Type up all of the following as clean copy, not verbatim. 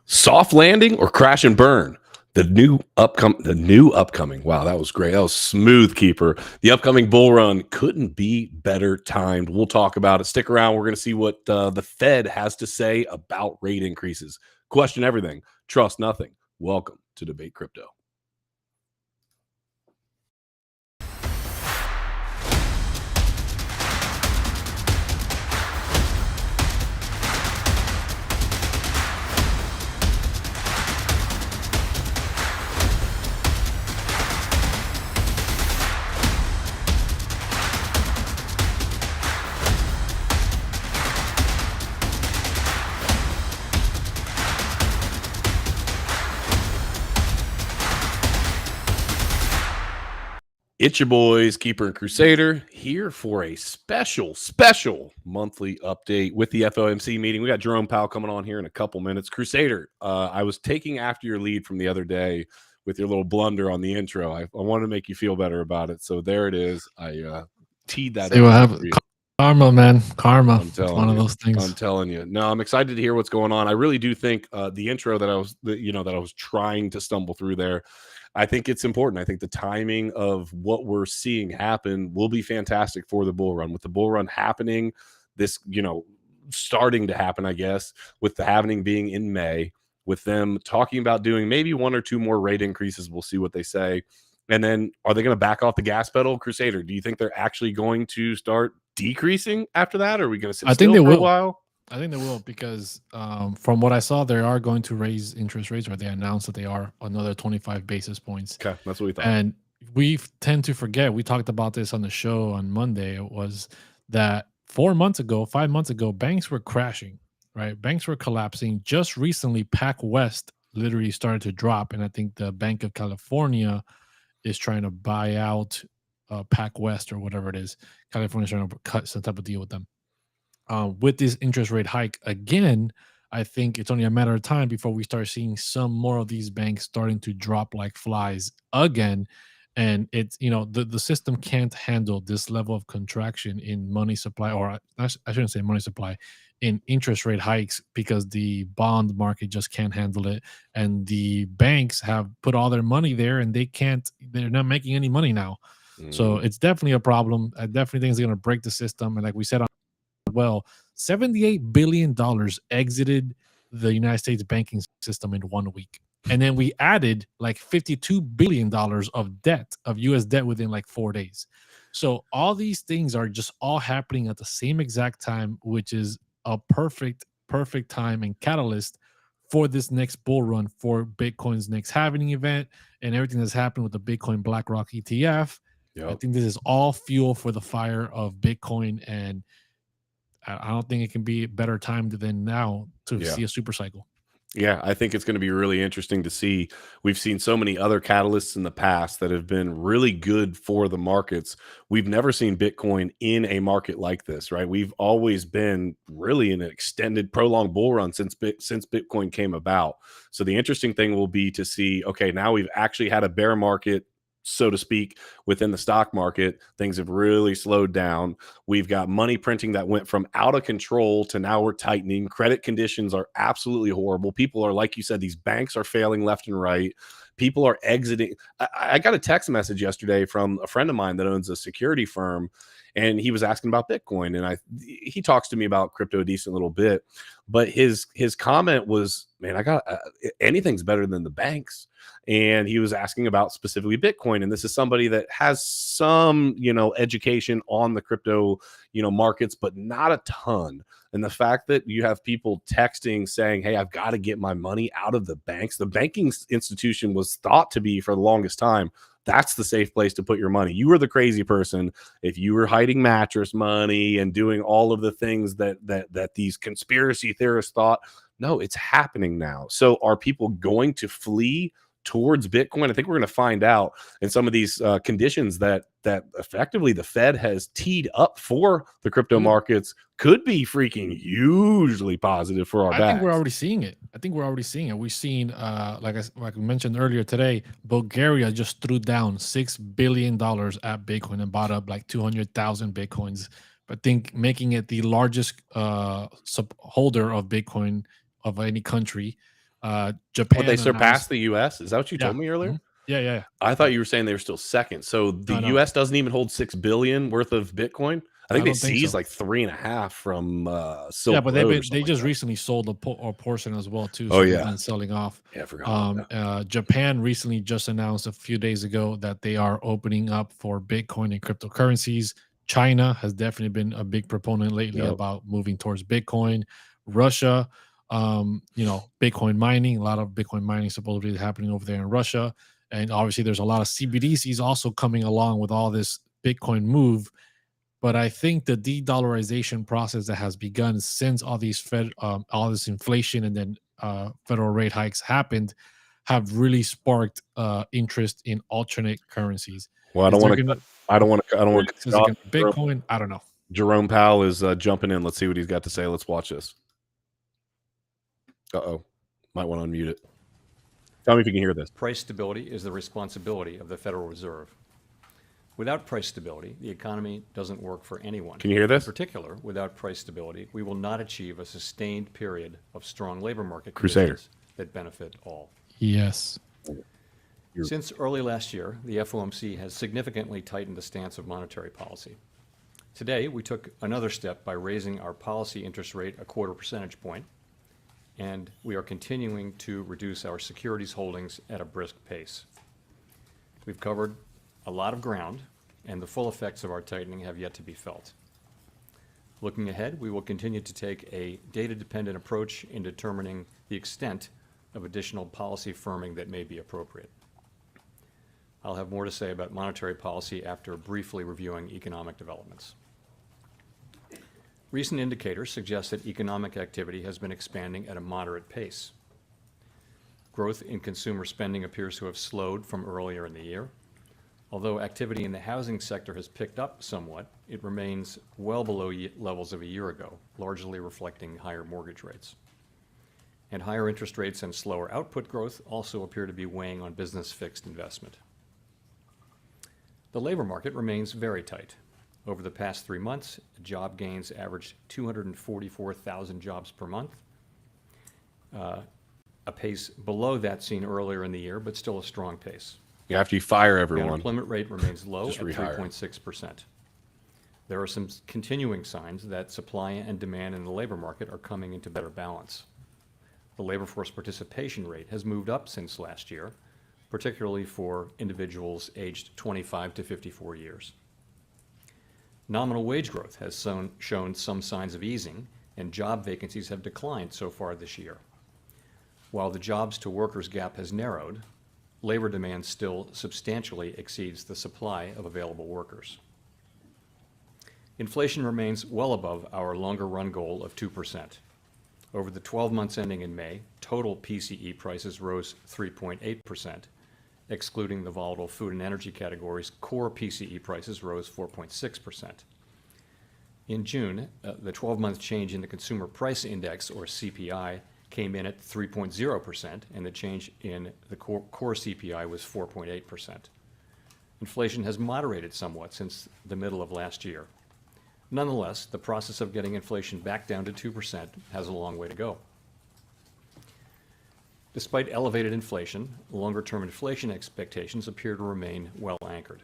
Soft landing or crash and burn? The new upcoming. Wow, that was great. That was smooth, keeper. The upcoming bull run couldn't be better timed. We'll talk about it. Stick around. We're going to see what the Fed has to say about rate increases. Question everything. Trust nothing. Welcome to Debate Crypto. It's your boys, Keeper and Crusader, here for a special monthly update with the FOMC meeting. We got Jerome Powell coming on here in a couple minutes. Crusader, I was taking after your lead from the other day with your little blunder on the intro. I wanted to make you feel better about it. So there it is. I teed that See up what for happened. you. Karma, man. Karma. I'm It's telling one of you. those things. I'm telling you. No, I'm excited to hear what's going on. I really do think the intro that I was trying to stumble through there, I think it's important. I think the timing of what we're seeing happen will be fantastic for the bull run. With the bull run happening, this, starting to happen, I guess, with the happening being in May, with them talking about doing maybe one or two more rate increases. We'll see what they say. And then are they going to back off the gas pedal? Crusader, do you think they're actually going to start decreasing after that? Or are we going to sit I think still they for a will. while? I think they will because from what I saw, they are going to raise interest rates, or they announced that they are another 25 basis points. Okay, that's what we thought. And we tend to forget. We talked about this on the show on Monday. It was that 4 months ago, 5 months ago, banks were crashing, right? Banks were collapsing. Just recently, Pac West literally started to drop, and I think the Bank of California is trying to buy out Pac West or whatever it is. California's trying to cut some type of deal with them. With this interest rate hike again, I think it's only a matter of time before we start seeing some more of these banks starting to drop like flies again. And it's, the system can't handle this level of contraction in money supply, or I shouldn't say money supply, in interest rate hikes, because the bond market just can't handle it. And the banks have put all their money there and they're not making any money now. So it's definitely a problem. I definitely think it's going to break the system. And like we said, well, $78 billion exited the United States banking system in 1 week. And then we added like $52 billion of debt, of US debt, within like 4 days. So all these things are just all happening at the same exact time, which is a perfect time and catalyst for this next bull run, for Bitcoin's next halving event, and everything that's happened with the Bitcoin BlackRock ETF. I Yep. think this is all fuel for the fire of Bitcoin, and I don't think it can be better timed than now to Yeah. see a super cycle. Yeah, I think it's going to be really interesting to see. We've seen so many other catalysts in the past that have been really good for the markets. We've never seen Bitcoin in a market like this, right? We've always been really in an extended, prolonged bull run since Bitcoin came about. So the interesting thing will be to see, okay, now we've actually had a bear market, so to speak, within the stock market. Things have really slowed down. We've got money printing that went from out of control to now we're tightening. Credit conditions are absolutely horrible. People are, like you said, these banks are failing left and right. People are exiting. I got a text message yesterday from a friend of mine that owns a security firm, and he was asking about Bitcoin. And he talks to me about crypto a decent little bit, but his comment was, man, I got anything's better than the banks. And he was asking about specifically Bitcoin. And this is somebody that has some, education on the crypto, markets, but not a ton. And the fact that you have people texting saying, hey, I've got to get my money out of the banks. The banking institution was thought to be, for the longest time, that's the safe place to put your money. You were the crazy person if you were hiding mattress money and doing all of the things that these conspiracy theorists thought. No, it's happening now. So are people going to flee towards Bitcoin? I think we're going to find out in some of these conditions that effectively the Fed has teed up for the crypto markets could be freaking hugely positive for our I think we're already seeing it. We've seen, like we mentioned earlier today, Bulgaria just threw down $6 billion at Bitcoin and bought up like 200,000 Bitcoins. I think making it the largest holder of Bitcoin of any country. Japan But they surpassed announced, the US? Is that what you yeah, told me earlier? yeah, yeah, yeah. I thought you were saying they were still second. So the No, no, US doesn't even hold 6 billion worth of Bitcoin? I think I they don't think seized so. like 3.5 from Yeah, Silk but Road or they something like just that. recently sold a portion as well too, Oh, so they've yeah. been selling off. Yeah, I forgot about that. Japan recently just announced a few days ago that they are opening up for Bitcoin and cryptocurrencies. China has definitely been a big proponent lately Yep. about moving towards Bitcoin. Russia, Bitcoin mining, a lot of Bitcoin mining supposedly happening over there in Russia, and obviously there's a lot of CBDCs also coming along with all this Bitcoin move. But I think the de-dollarization process that has begun since all this inflation and then federal rate hikes happened have really sparked interest in alternate currencies. Well, Is there gonna I don't wanna cut is you it off. gonna be Bitcoin? I don't know. Jerome Powell is, jumping in. Let's see what he's got to say. Let's watch this. Uh-oh. Might wanna unmute it. Tell me if you can hear this. Price stability is the responsibility of the Federal Reserve. Without price stability, the economy doesn't work for anyone. Can you hear this? In particular, without price stability, we will not achieve a sustained period of strong labor market Crusader. conditions that benefit all. Yes. Since early last year, the FOMC has significantly tightened the stance of monetary policy. Today, we took another step by raising our policy interest rate a quarter percentage point, and we are continuing to reduce our securities holdings at a brisk pace. We've covered a lot of ground, and the full effects of our tightening have yet to be felt. Looking ahead, we will continue to take a data-dependent approach in determining the extent of additional policy firming that may be appropriate. I'll have more to say about monetary policy after briefly reviewing economic developments. Recent indicators suggest that economic activity has been expanding at a moderate pace. Growth in consumer spending appears to have slowed from earlier in the year. Although activity in the housing sector has picked up somewhat, it remains well below levels of a year ago, largely reflecting higher mortgage rates. And higher interest rates and slower output growth also appear to be weighing on business fixed investment. The labor market remains very tight. Over the past 3 months, job gains averaged 244,000 jobs per month, a pace below that seen earlier in the year, but still a strong pace. After you fire The everyone. unemployment rate remains low at Just rehire. 3.6%. There are some continuing signs that supply and demand in the labor market are coming into better balance. The labor force participation rate has moved up since last year, particularly for individuals aged 25 to 54 years. Nominal wage growth has shown some signs of easing, and job vacancies have declined so far this year. While the jobs to workers gap has narrowed, labor demand still substantially exceeds the supply of available workers. Inflation remains well above our longer run goal of 2%. Over the 12 months ending in May, total PCE prices rose 3.8%. Excluding the volatile food and energy categories, core PCE prices rose 4.6%. In June, the 12-month change in the Consumer Price Index, or CPI, came in at 3.0%, and the change in the core CPI was 4.8%. Inflation has moderated somewhat since the middle of last year. Nonetheless, the process of getting inflation back down to 2% has a long way to go. Despite elevated inflation, longer-term inflation expectations appear to remain well anchored,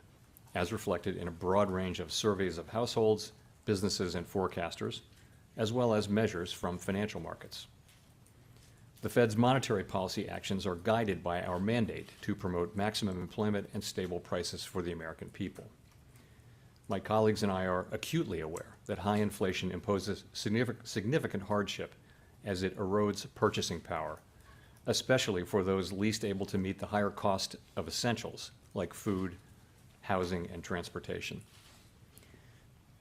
as reflected in a broad range of surveys of households, businesses, and forecasters, as well as measures from financial markets. The Fed's monetary policy actions are guided by our mandate to promote maximum employment and stable prices for the American people. My colleagues and I are acutely aware that high inflation imposes significant hardship as it erodes purchasing power, especially for those least able to meet the higher cost of essentials like food, housing, and transportation.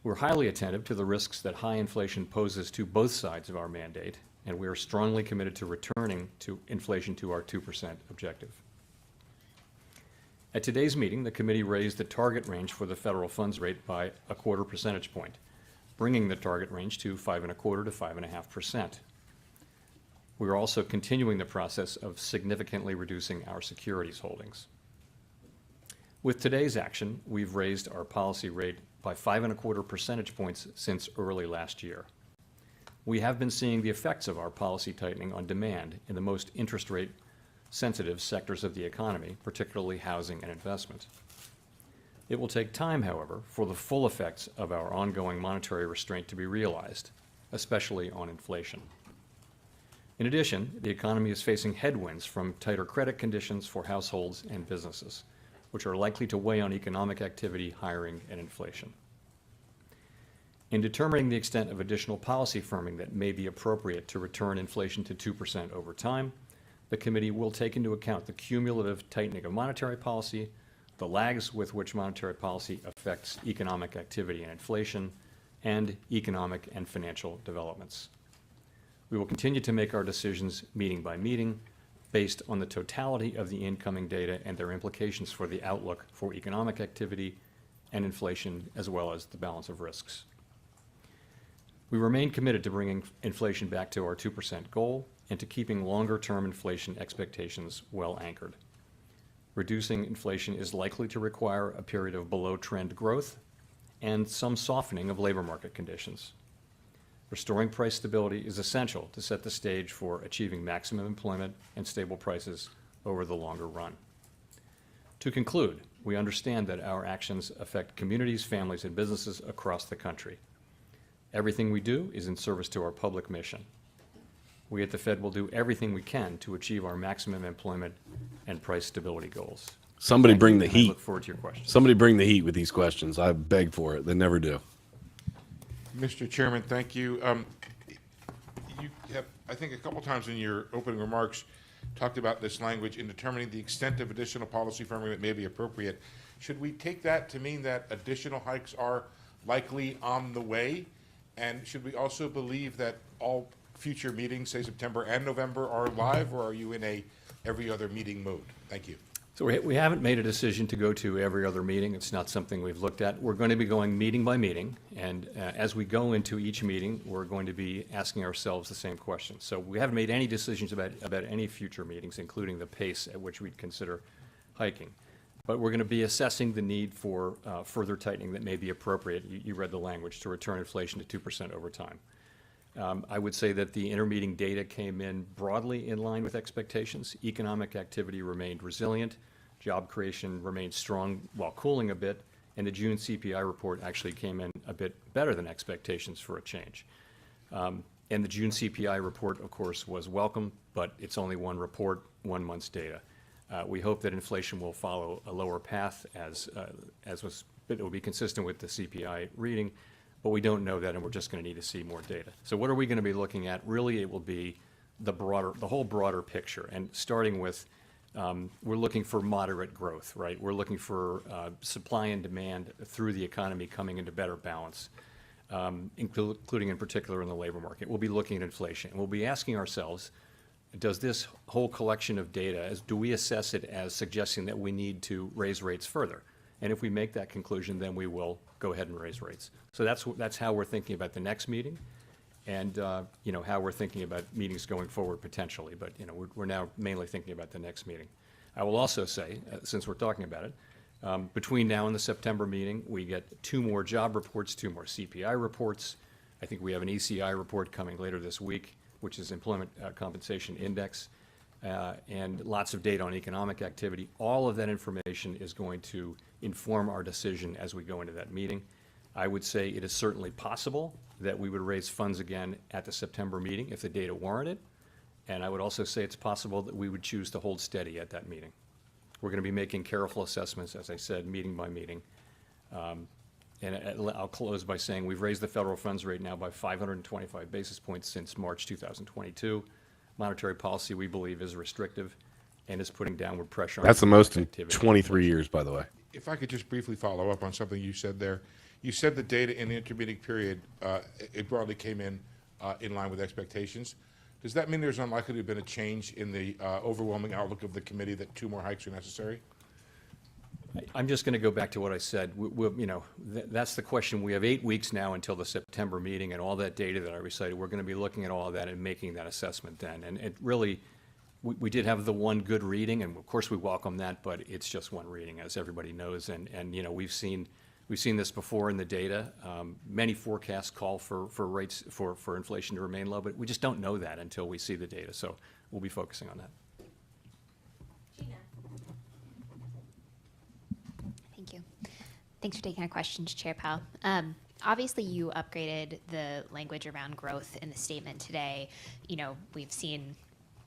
We're highly attentive to the risks that high inflation poses to both sides of our mandate, and we are strongly committed to returning to inflation to our 2% objective. At today's meeting, the committee raised the target range for the federal funds rate by a quarter percentage point, bringing the target range to 5.25% to 5.5%. We are also continuing the process of significantly reducing our securities holdings. With today's action, we've raised our policy rate by 5.25 percentage points since early last year. we have been seeing the effects of our policy tightening on demand in the most interest rate sensitive sectors of the economy, particularly housing and investment. It will take time, however, for the full effects of our ongoing monetary restraint to be realized, especially on inflation. In addition, the economy is facing headwinds from tighter credit conditions for households and businesses, which are likely to weigh on economic activity, hiring, and inflation. In determining the extent of additional policy firming that may be appropriate to return inflation to 2% over time, the committee will take into account the cumulative tightening of monetary policy, the lags with which monetary policy affects economic activity and inflation, and economic and financial developments. We will continue to make our decisions meeting by meeting based on the totality of the incoming data and their implications for the outlook for economic activity and inflation, as well as the balance of risks. We remain committed to bringing inflation back to our 2% goal and to keeping longer-term inflation expectations well anchored. Reducing inflation is likely to require a period of below-trend growth and some softening of labor market conditions. Restoring price stability is essential to set the stage for achieving maximum employment and stable prices over the longer run. To conclude, we understand that our actions affect communities, families, and businesses across the country. Everything we do is in service to our public mission. We at the Fed will do everything we can to achieve our maximum employment and price stability goals. Somebody Thank bring you, the and heat. I look forward to your questions. Somebody bring the heat with these questions. I beg for it. They never do. Mr. Chairman, thank you. You have, I think, a couple times in your opening remarks talked about this language in determining the extent of additional policy firming that may be appropriate. Should we take that to mean that additional hikes are likely on the way? And should we also believe that all future meetings, say September and November, are live, or are you in a every other meeting mode? Thank you. So we haven't made a decision to go to every other meeting. It's not something we've looked at. We're going to be going meeting by meeting, and as we go into each meeting, we're going to be asking ourselves the same question. So we haven't made any decisions about any future meetings, including the pace at which we'd consider hiking. But we're going to be assessing the need for further tightening that may be appropriate. You read the language, to return inflation to 2% over time. I would say that the intermeeting data came in broadly in line with expectations. Economic activity remained resilient. Job creation remained strong while cooling a bit. And the June CPI report actually came in a bit better than expectations for a change. And the June CPI report, of course, was welcome, but it's only one report, 1 month's data. We hope that inflation will follow a lower path it will be consistent with the CPI reading. But we don't know that, and we're just going to need to see more data. So what are we going to be looking at? Really, it will be the whole broader picture. And starting with, we're looking for moderate growth, right? We're looking for supply and demand through the economy coming into better balance, including in particular in the labor market. We'll be looking at inflation. We'll be asking ourselves, does this whole collection of data, do we assess it as suggesting that we need to raise rates further? And if we make that conclusion, then we will go ahead and raise rates. So that's how we're thinking about the next meeting, and how we're thinking about meetings going forward potentially. But we're now mainly thinking about the next meeting. I will also say, since we're talking about it, between now and the September meeting, we get 2 more job reports, 2 more CPI reports. I think we have an ECI report coming later this week, which is Employment Compensation Index, and lots of data on economic activity. All of that information is going to inform our decision as we go into that meeting. I would say it is certainly possible that we would raise funds again at the September meeting if the data warranted. And I would also say it's possible that we would choose to hold steady at that meeting. We're going to be making careful assessments, as I said, meeting by meeting. And I'll close by saying we've raised the federal funds rate now by 525 basis points since March 2022. Monetary policy, we believe, is restrictive and is putting downward pressure on That's the most in activity. 23 years, by the way. If I could just briefly follow up on something you said there. You said the data in the intermeeting period, it broadly came in line with expectations. Does that mean there's unlikely to have been a change in the overwhelming outlook of the committee that 2 more hikes are necessary? I'm just going to go back to what I said. That's the question. We have 8 weeks now until the September meeting, and all that data that I recited, we're going to be looking at all of that and making that assessment then. And it really, we did have the one good reading, and of course we welcome that, but it's just one reading, as everybody knows. And we've seen We've seen this before in the data. Many forecasts call for rates for inflation to remain low, but we just don't know that until we see the data. So we'll be focusing on that. Gina. Thank you. Thanks for taking our questions, Chair Powell. Obviously, you upgraded the language around growth in the statement today. You know, we've seen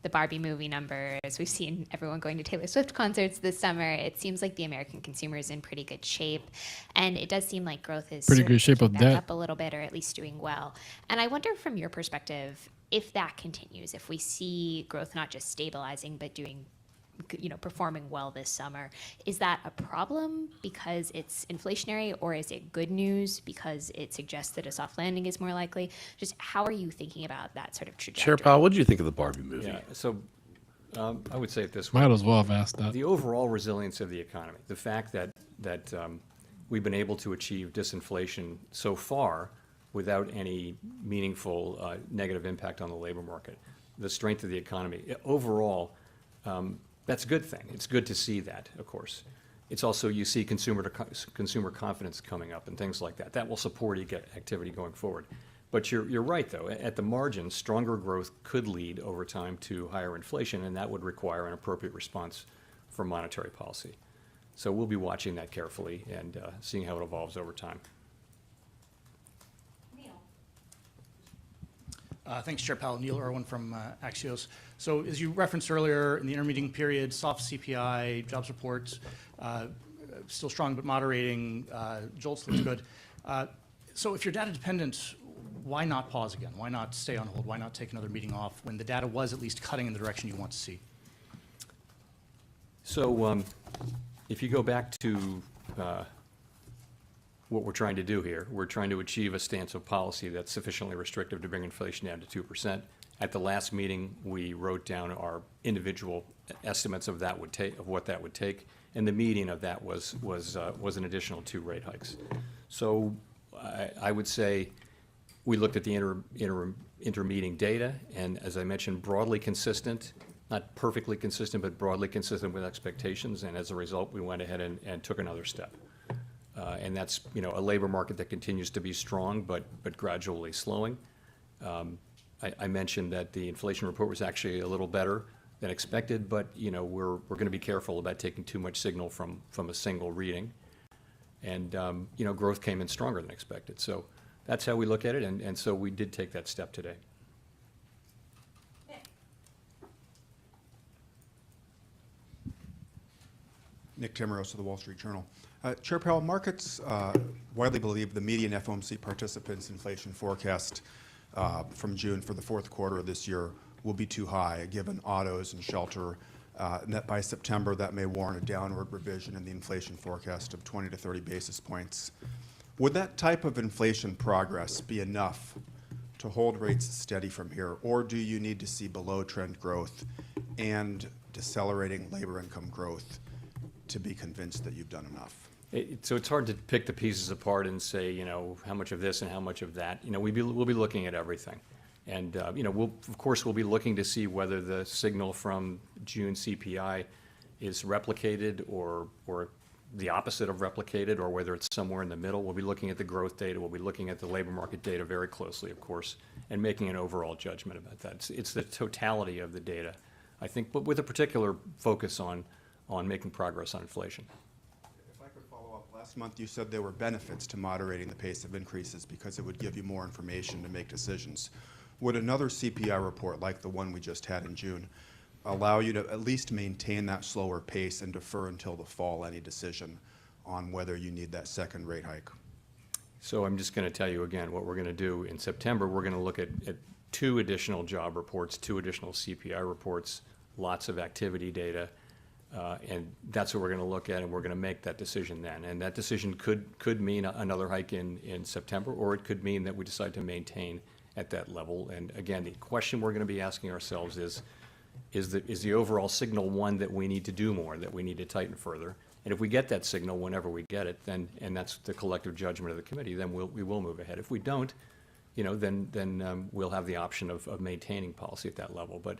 the Barbie movie numbers. We've seen everyone going to Taylor Swift concerts this summer. It seems like the American consumer is in pretty good shape. And it does seem like growth is Pretty sort good shape picking of back debt. up a little bit, or at least doing well. And I wonder from your perspective, if that continues, if we see growth not just stabilizing, but doing, you know, performing well this summer, is that a problem because it's inflationary, or is it good news because it suggests that a soft landing is more likely? Just how are you thinking about that sort of trajectory? Chair Powell, what did you think of the Barbie movie? Yeah, so I would say it this way. Might as well have asked that. The overall resilience of the economy, the fact that we've been able to achieve disinflation so far without any meaningful negative impact on the labor market, the strength of the economy, overall, that's a good thing. It's good to see that, of course. It's also, you see consumer confidence coming up and things like that. That will support activity going forward. But you're right, though. At the margin, stronger growth could lead over time to higher inflation, and that would require an appropriate response from monetary policy. So we'll be watching that carefully and seeing how it evolves over time. Thanks, Chair Powell. Neil Irwin from Axios. So as you referenced earlier, in the intermeeting period, soft CPI, jobs reports, still strong but moderating, JOLTS looks good. So if you're data dependent, why not pause again? Why not stay on hold? Why not take another meeting off when the data was at least cutting in the direction you want to see? So if you go back to what we're trying to do here, we're trying to achieve a stance of policy that's sufficiently restrictive to bring inflation down to 2%. At the last meeting, we wrote down our individual estimates of what that would take, and the median of that was an additional 2 rate hikes. So I would say we looked at the intermeeting data, and as I mentioned, broadly consistent, not perfectly consistent, but broadly consistent with expectations, and as a result, we went ahead and took another step. And that's, you know, a labor market that continues to be strong, but gradually slowing. I mentioned that the inflation report was actually a little better than expected, but, you know, we're going to be careful about taking too much signal from a single reading. And, you know, growth came in stronger than expected. So that's how we look at it, and so we did take that step today. Nick Timmeros of the Wall Street Journal. Chair Powell, markets widely believe the median FOMC participants' inflation forecast from June for the fourth quarter of this year will be too high, given autos and shelter, and that by September that may warrant a downward revision in the inflation forecast of 20 to 30 basis points. Would that type of inflation progress be enough to hold rates steady from here, or do you need to see below-trend growth and decelerating labor income growth to be convinced that you've done enough? So it's hard to pick the pieces apart and say, you know, how much of this and how much of that. You know, we'll be looking at everything. And, you know, we'll be looking to see whether the signal from June CPI is replicated or the opposite of replicated, or whether it's somewhere in the middle. We'll be looking at the growth data. We'll be looking at the labor market data very closely, of course, and making an overall judgment about that. It's the totality of the data, I think, but with a particular focus on making progress on inflation. If I could follow up, last month you said there were benefits to moderating the pace of increases because it would give you more information to make decisions. Would another CPI report like the one we just had in June allow you to at least maintain that slower pace and defer until the fall any decision on whether you need that second rate hike? So I'm just going to tell you again what we're going to do in September. We're going to look at 2 additional job reports, 2 additional CPI reports, lots of activity data, and that's what we're going to look at, and we're going to make that decision then. And that decision could mean another hike in September, or it could mean that we decide to maintain at that level. And again, the question we're going to be asking ourselves is the overall signal one that we need to do more, that we need to tighten further? And if we get that signal whenever we get it, then, and that's the collective judgment of the committee, then we will move ahead. If we don't, you know, then we'll have the option of maintaining policy at that level. But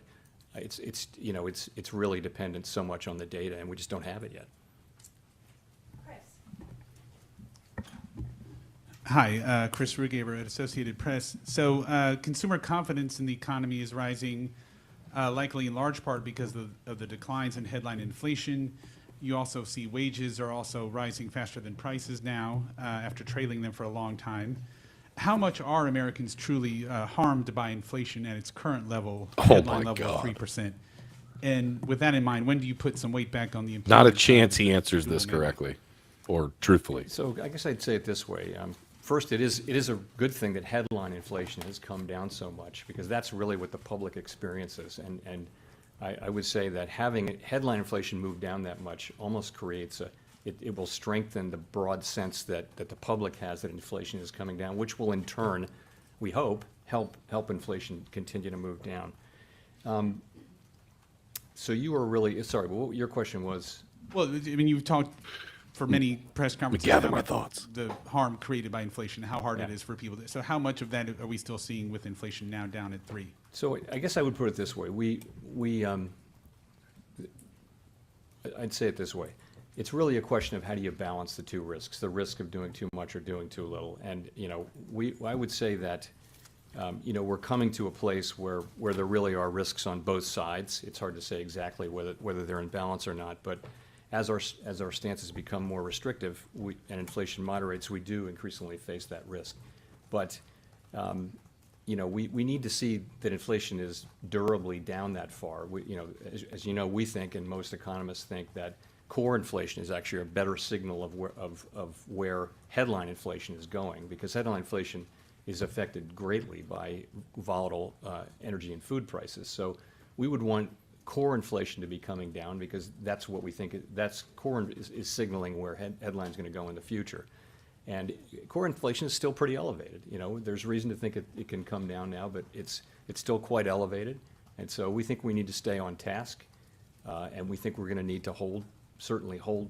it's really dependent so much on the data, and we just don't have it yet. Chris. Hi, Chris Rugaber at Associated Press. So consumer confidence in the economy is rising, likely in large part because of the declines in headline inflation. You also see wages are also rising faster than prices now after trailing them for a long time. How much are Americans truly harmed by inflation at its current level, headline level of 3%? And with that in mind, when do you put some weight back on the employment Not a side chance of he the answers this dual mandate? correctly or truthfully. So I guess I'd say it this way. First, it is a good thing that headline inflation has come down so much, because that's really what the public experiences. And I would say that having headline inflation move down that much almost creates it will strengthen the broad sense that the public has that inflation is coming down, which will in turn, we hope, help inflation continue to move down. So you were really, sorry, what your question was? Well, I mean, you've talked for many press conferences gather about my thoughts. the harm created by inflation, how hard it Yeah. is for people. So how much of that are we still seeing with inflation now down at 3? So I guess I would put it this way. I'd say it this way. It's really a question of how do you balance the two risks, the risk of doing too much or doing too little. And, I would say that, we're coming to a place where there really are risks on both sides. It's hard to say exactly whether they're in balance or not, but as our stances become more restrictive and inflation moderates, we do increasingly face that risk. But, we need to see that inflation is durably down that far. As you know, we think, and most economists think, that core inflation is actually a better signal of where headline inflation is going, because headline inflation is affected greatly by volatile energy and food prices. So we would want core inflation to be coming down, because that's what we think, core is signaling where headline's going to go in the future. And core inflation is still pretty elevated. There's reason to think it can come down now, but it's still quite elevated. And so we think we need to stay on task, and we think we're going to need to certainly hold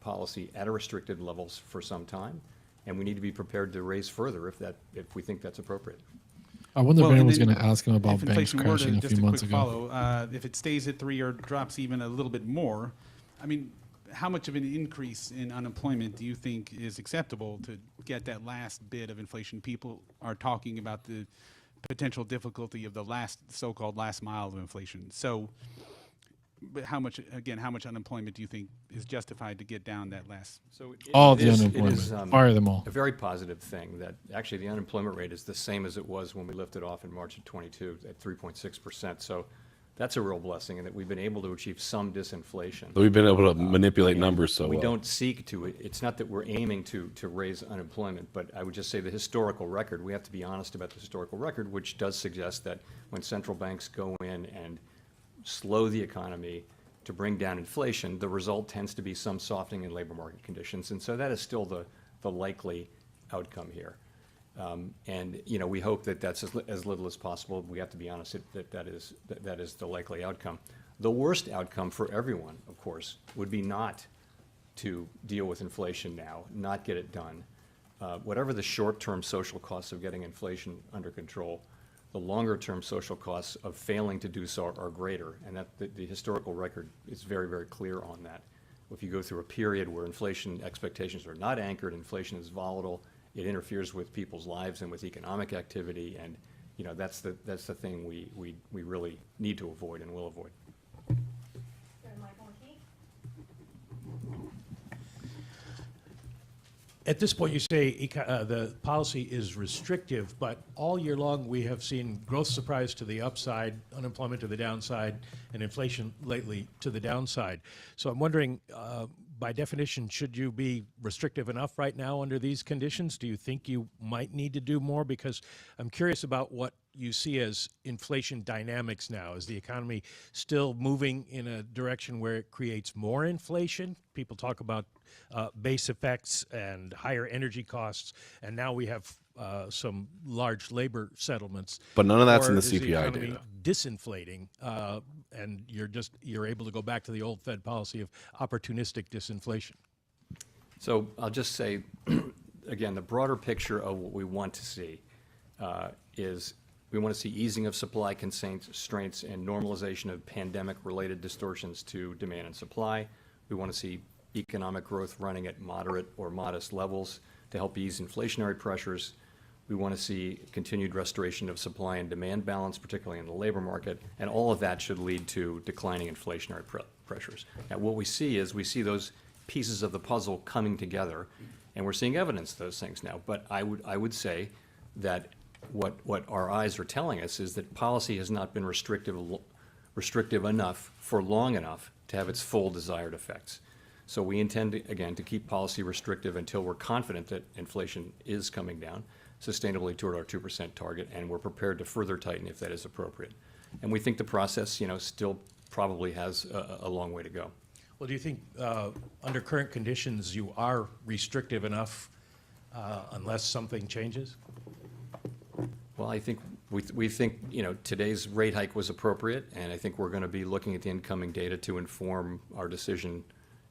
policy at a restricted levels for some time, and we need to be prepared to raise further if we think that's appropriate. I wonder if and anyone's then going to ask him about if banks inflation were crashing a just few months quick ago. follow, if it stays at 3 or drops even a little bit more, I mean, how much of an increase in unemployment do you think is acceptable to get that last bit of inflation? People are talking about the potential difficulty of the so-called last mile of inflation. So, but how much unemployment do you think is justified to get down that last? So All it the is- unemployment. It is Fire them all. a very positive thing that actually the unemployment rate is the same as it was when we lifted off in March of 22 at 3.6%. So that's a real blessing, and that we've been able to achieve some disinflation. So we've been able to manipulate numbers so We well. don't seek to. It's not that we're aiming to raise unemployment, but I would just say the historical record, we have to be honest about the historical record, which does suggest that when central banks go in and slow the economy to bring down inflation, the result tends to be some softening in labor market conditions. And so that is still the likely outcome here. And we hope that that's as little as possible. We have to be honest that is the likely outcome. The worst outcome for everyone, of course, would be not to deal with inflation now, not get it done. Whatever the short-term social costs of getting inflation under control, the longer-term social costs of failing to do so are greater, and that the historical record is very, very clear on that. If you go through a period where inflation expectations are not anchored, inflation is volatile, it interferes with people's lives and with economic activity, and that's the thing we really need to avoid and will avoid. At this point, you say the policy is restrictive, but all year long we have seen growth surprise to the upside, unemployment to the downside, and inflation lately to the downside. So I'm wondering, by definition, should you be restrictive enough right now under these conditions? Do you think you might need to do more? Because I'm curious about what you see as inflation dynamics now. Is the economy still moving in a direction where it creates more inflation? People talk about base effects and higher energy costs, and now we have some large labor settlements. But none of that's Or in the is CPI economy data. disinflating, and you're able to go back to the old Fed policy of opportunistic disinflation? So I'll just say, again, the broader picture of what we want to see is we want to see easing of supply constraints and normalization of pandemic-related distortions to demand and supply. We want to see economic growth running at moderate or modest levels. to help ease inflationary pressures. We want to see continued restoration of supply and demand balance, particularly in the labor market, and all of that should lead to declining inflationary pressures. Now, what we see is we see those pieces of the puzzle coming together, and we're seeing evidence of those things now. But I would say that what our eyes are telling us is that policy has not been restrictive enough for long enough to have its full desired effects. So we intend, again, to keep policy restrictive until we're confident that inflation is coming down sustainably toward our 2% target, and we're prepared to further tighten if that is appropriate. And we think the process, still probably has a long way to go. Well, do you think under current conditions you are restrictive enough unless something changes? Well, I think we think today's rate hike was appropriate, and I think we're going to be looking at the incoming data to inform our decision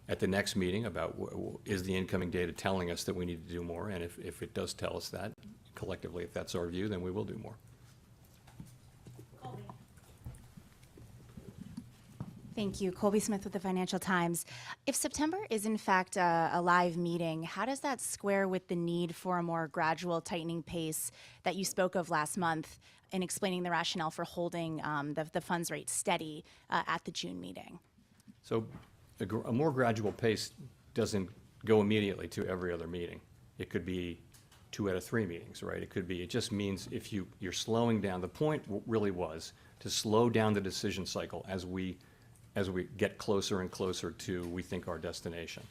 at the next meeting about is the incoming data telling us that we need to do more, and if it does tell us that collectively, if that's our view, then we will do more. Thank you. Colby Smith with the Financial Times. If September is in fact a live meeting, how does that square with the need for a more gradual tightening pace that you spoke of last month in explaining the rationale for holding the funds rate steady at the June meeting? So a more gradual pace doesn't go immediately to every other meeting. It could be 2 out of 3 meetings, right? It just means if you're slowing down. The point really was to slow down the decision cycle as we get closer and closer to, we think, our destination.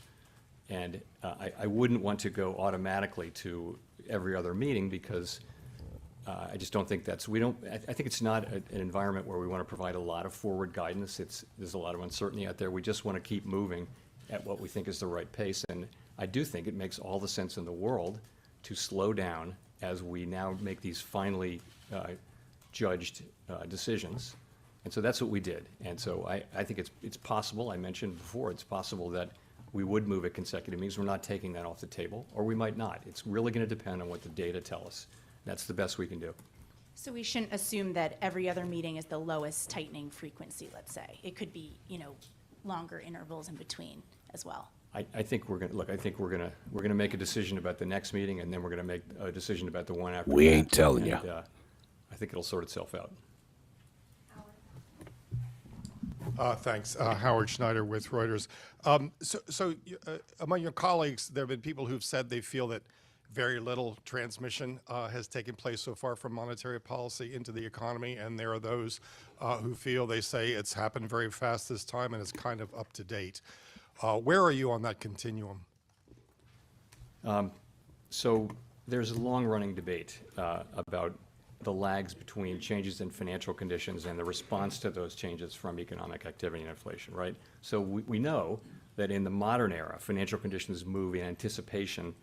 And I wouldn't want to go automatically to every other meeting because I just don't think I think it's not an environment where we want to provide a lot of forward guidance. There's a lot of uncertainty out there. We just want to keep moving at what we think is the right pace. And I do think it makes all the sense in the world to slow down as we now make these finally judged decisions. And so that's what we did. And so I think it's possible, I mentioned before, it's possible that we would move at consecutive meetings. We're not taking that off the table, or we might not. It's really going to depend on what the data tell us. That's the best we can do. So we shouldn't assume that every other meeting is the lowest tightening frequency, let's say. It could be, longer intervals in between as well. I think we're going to make a decision about the next meeting, and then we're going to make a decision about the one after. We that. ain't telling And, you. I think it'll sort itself out. Thanks. Howard Schneider with Reuters. Among your colleagues, there have been people who've said they feel that very little transmission has taken place so far from monetary policy into the economy, and there are those who feel, they say, it's happened very fast this time and it's kind of up to date. Where are you on that continuum? So there's a long-running debate about the lags between changes in financial conditions and the response to those changes from economic activity and inflation, right? So we know that in the modern era, financial conditions move in anticipation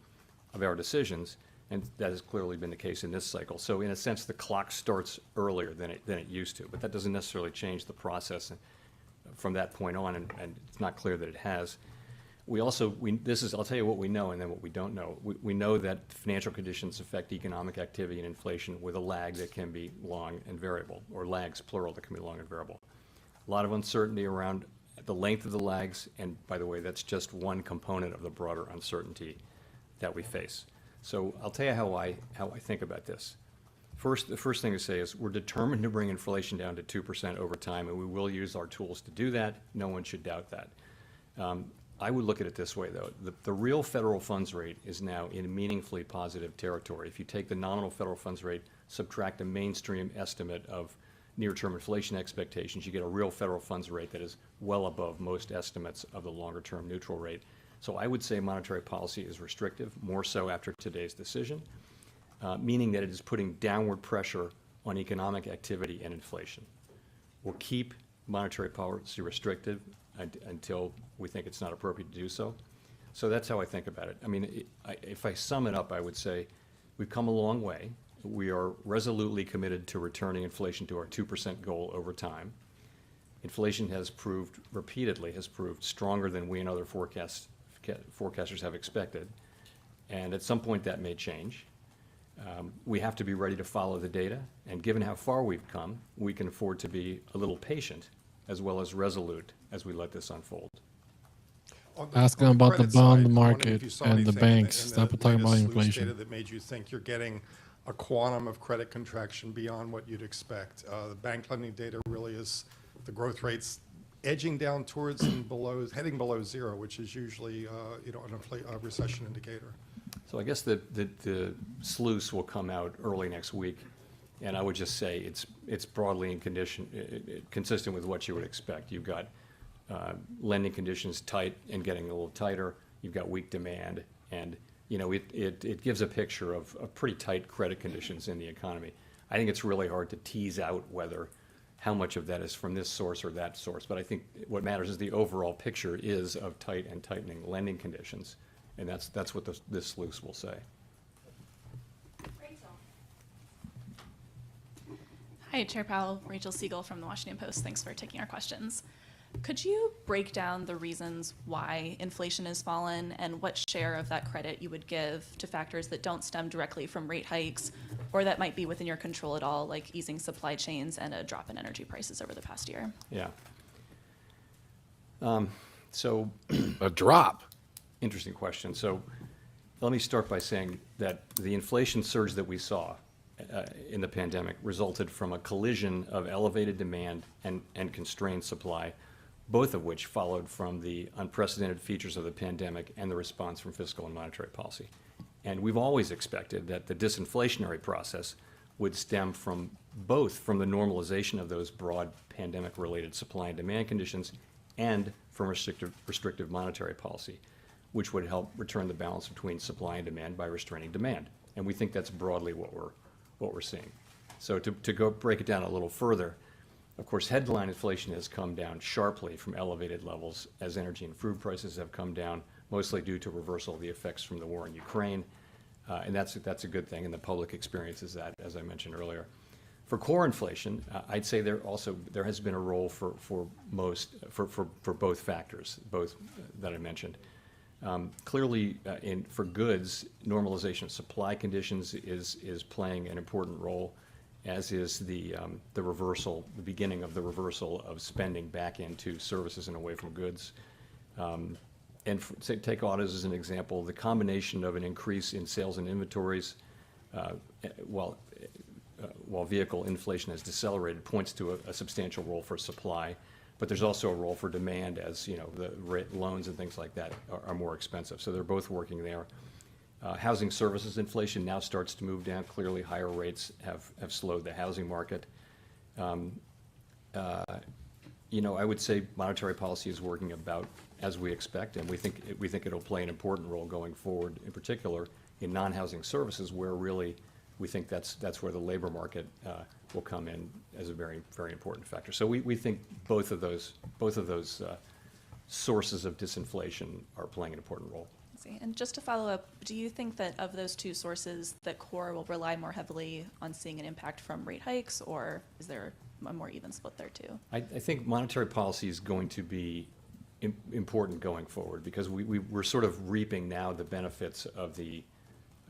of our decisions, and that has clearly been the case in this cycle. So in a sense, the clock starts earlier than it used to, but that doesn't necessarily change the process from that point on, and it's not clear that it has. I'll tell you what we know and then what we don't know. We know that financial conditions affect economic activity and inflation with a lag that can be long and variable, or lags, plural, that can be long and variable. A lot of uncertainty around the length of the lags, and by the way, that's just one component of the broader uncertainty that we face. So I'll tell you how I think about this. The first thing to say is we're determined to bring inflation down to 2% over time, and we will use our tools to do that. No one should doubt that. I would look at it this way, though. The real federal funds rate is now in meaningfully positive territory. If you take the nominal federal funds rate, subtract a mainstream estimate of near-term inflation expectations, you get a real federal funds rate that is well above most estimates of the longer-term neutral rate. So I would say monetary policy is restrictive, more so after today's decision, meaning that it is putting downward pressure on economic activity and inflation. We'll keep monetary policy restrictive until we think it's not appropriate to do so. So that's how I think about it. I mean, if I sum it up, I would say we've come a long way. We are resolutely committed to returning inflation to our 2% goal over time. Inflation has proved stronger than we and other forecasters have expected. And at some point that may change. We have to be ready to follow the data. And given how far we've come, we can afford to be a little patient as well as resolute as we let this unfold. Asking on about the credit bond side, I'm wondering if market you saw and the anything in banks. in Stop the talking about latest SLOOS inflation. data that made you think you're getting a quantum of credit contraction beyond what you'd expect. The bank lending data really is the growth rates edging down towards and below, heading below zero, which is usually a recession indicator. So I guess the SLOOS will come out early next week, and I would just say it's broadly consistent with what you would expect. You've got lending conditions tight and getting a little tighter. You've got weak demand, and it gives a picture of pretty tight credit conditions in the economy. I think it's really hard to tease out how much of that is from this source or that source, but I think what matters is the overall picture is of tight and tightening lending conditions, and that's what this SLOOS will say. Hi, Chair Powell. Rachel Siegel from the Washington Post. Thanks for taking our questions. Could you break down the reasons why inflation has fallen and what share of that credit you would give to factors that don't stem directly from rate hikes or that might be within your control at all, like easing supply chains and a drop in energy prices over the past year? Yeah. So A drop. interesting question. So let me start by saying that the inflation surge that we saw in the pandemic resulted from a collision of elevated demand and constrained supply, both of which followed from the unprecedented features of the pandemic and the response from fiscal and monetary policy. And we've always expected that the disinflationary process would stem from both from the normalization of those broad pandemic-related supply and demand conditions and from restrictive monetary policy, which would help return the balance between supply and demand by restraining demand. And we think that's broadly what we're seeing. So to go break it down a little further, of course, headline inflation has come down sharply from elevated levels as energy and food prices have come down, mostly due to reversal of the effects from the war in Ukraine. And that's a good thing, and the public experiences that, as I mentioned earlier. For core inflation, I'd say there has been a role for both factors, both that I mentioned. Clearly, for goods, normalization of supply conditions is playing an important role, as is the beginning of the reversal of spending back into services and away from goods. Take autos as an example. The combination of an increase in sales and inventories, while vehicle inflation has decelerated, points to a substantial role for supply. But there's also a role for demand, as the loans and things like that are more expensive. So they're both working there. Housing services inflation now starts to move down. Clearly, higher rates have slowed the housing market. I would say monetary policy is working about as we expect, and we think it'll play an important role going forward, in particular in non-housing services, where really we think that's where the labor market will come in as a very, very important factor. So we think both of those sources of disinflation are playing an important role. And just to follow up, do you think that of those two sources, that core will rely more heavily on seeing an impact from rate hikes, or is there a more even split there too? I think monetary policy is going to be important going forward, because we're sort of reaping now the benefits of the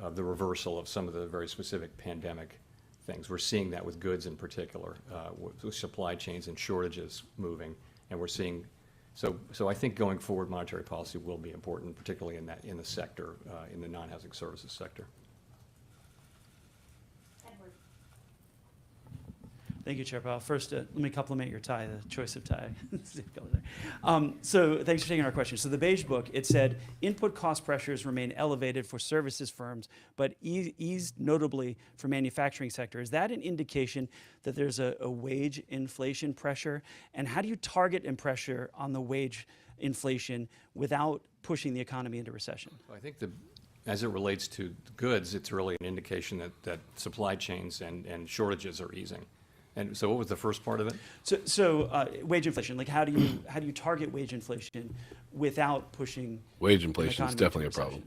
reversal of some of the very specific pandemic things. We're seeing that with goods in particular, with supply chains and shortages moving, and we're seeing. So I think going forward, monetary policy will be important, particularly in the sector, in the non-housing services sector. Thank you, Chair Powell. First, let me compliment your tie, the choice of tie. So thanks for taking our question. So the Beige Book, it said, input cost pressures remain elevated for services firms, but eased notably for manufacturing sector. Is that an indication that there's a wage inflation pressure? And how do you target and pressure on the wage inflation without pushing the economy into recession? I think as it relates to goods, it's really an indication that supply chains and shortages are easing. And so what was the first part of it? So wage inflation, like how do you target wage inflation without pushing Wage inflation is definitely a problem.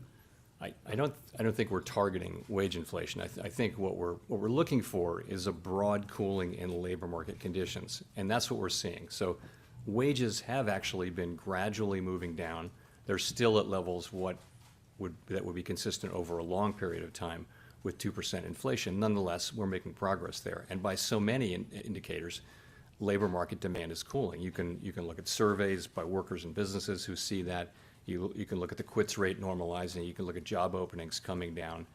I don't think we're targeting wage inflation. I think what we're looking for is a broad cooling in labor market conditions, and that's what we're seeing. So wages have actually been gradually moving down. They're still at levels that would be consistent over a long period of time with 2% inflation. Nonetheless, we're making progress there. And by so many indicators, labor market demand is cooling. You can look at surveys by workers and businesses who see that. You can look at the quits rate normalizing. You can look at job openings coming down.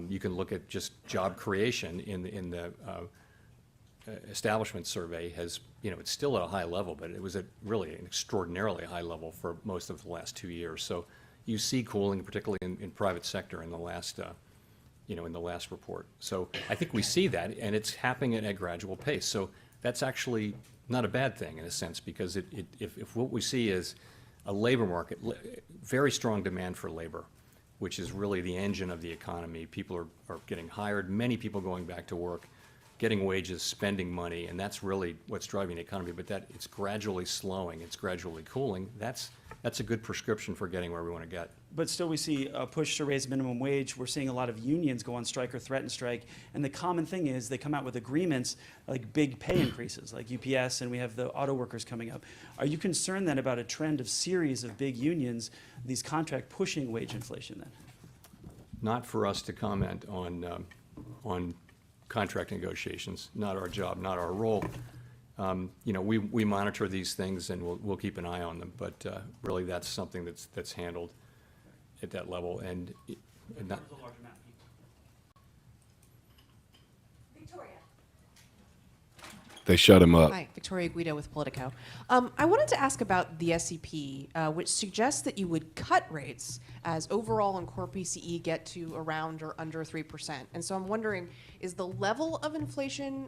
You can look at just job creation in the establishment survey has, it's still at a high level, but it was at really an extraordinarily high level for most of the last 2 years. So you see cooling, particularly in private sector in the last, in the last report. So I think we see that, and it's happening at a gradual pace. So that's actually not a bad thing in a sense, because if what we see is a labor market, very strong demand for labor, which is really the engine of the economy. People are getting hired, many people going back to work, getting wages, spending money, and that's really what's driving the economy. But that it's gradually slowing, it's gradually cooling. That's a good prescription for getting where we want to get. But still, we see a push to raise minimum wage. We're seeing a lot of unions go on strike or threaten strike. And the common thing is they come out with agreements like big pay increases, like UPS, and we have the auto workers coming up. Are you concerned then about a trend of series of big unions, these contract pushing wage inflation then? Not for us to comment on contract negotiations. Not our job, not our role. We monitor these things and we'll keep an eye on them. But really, that's something that's handled at that level, and not. They shut him up. Hi, Victoria Guido with Politico. I wanted to ask about the SEP, which suggests that you would cut rates as overall and core PCE get to around or under 3%. And so I'm wondering, is the level of inflation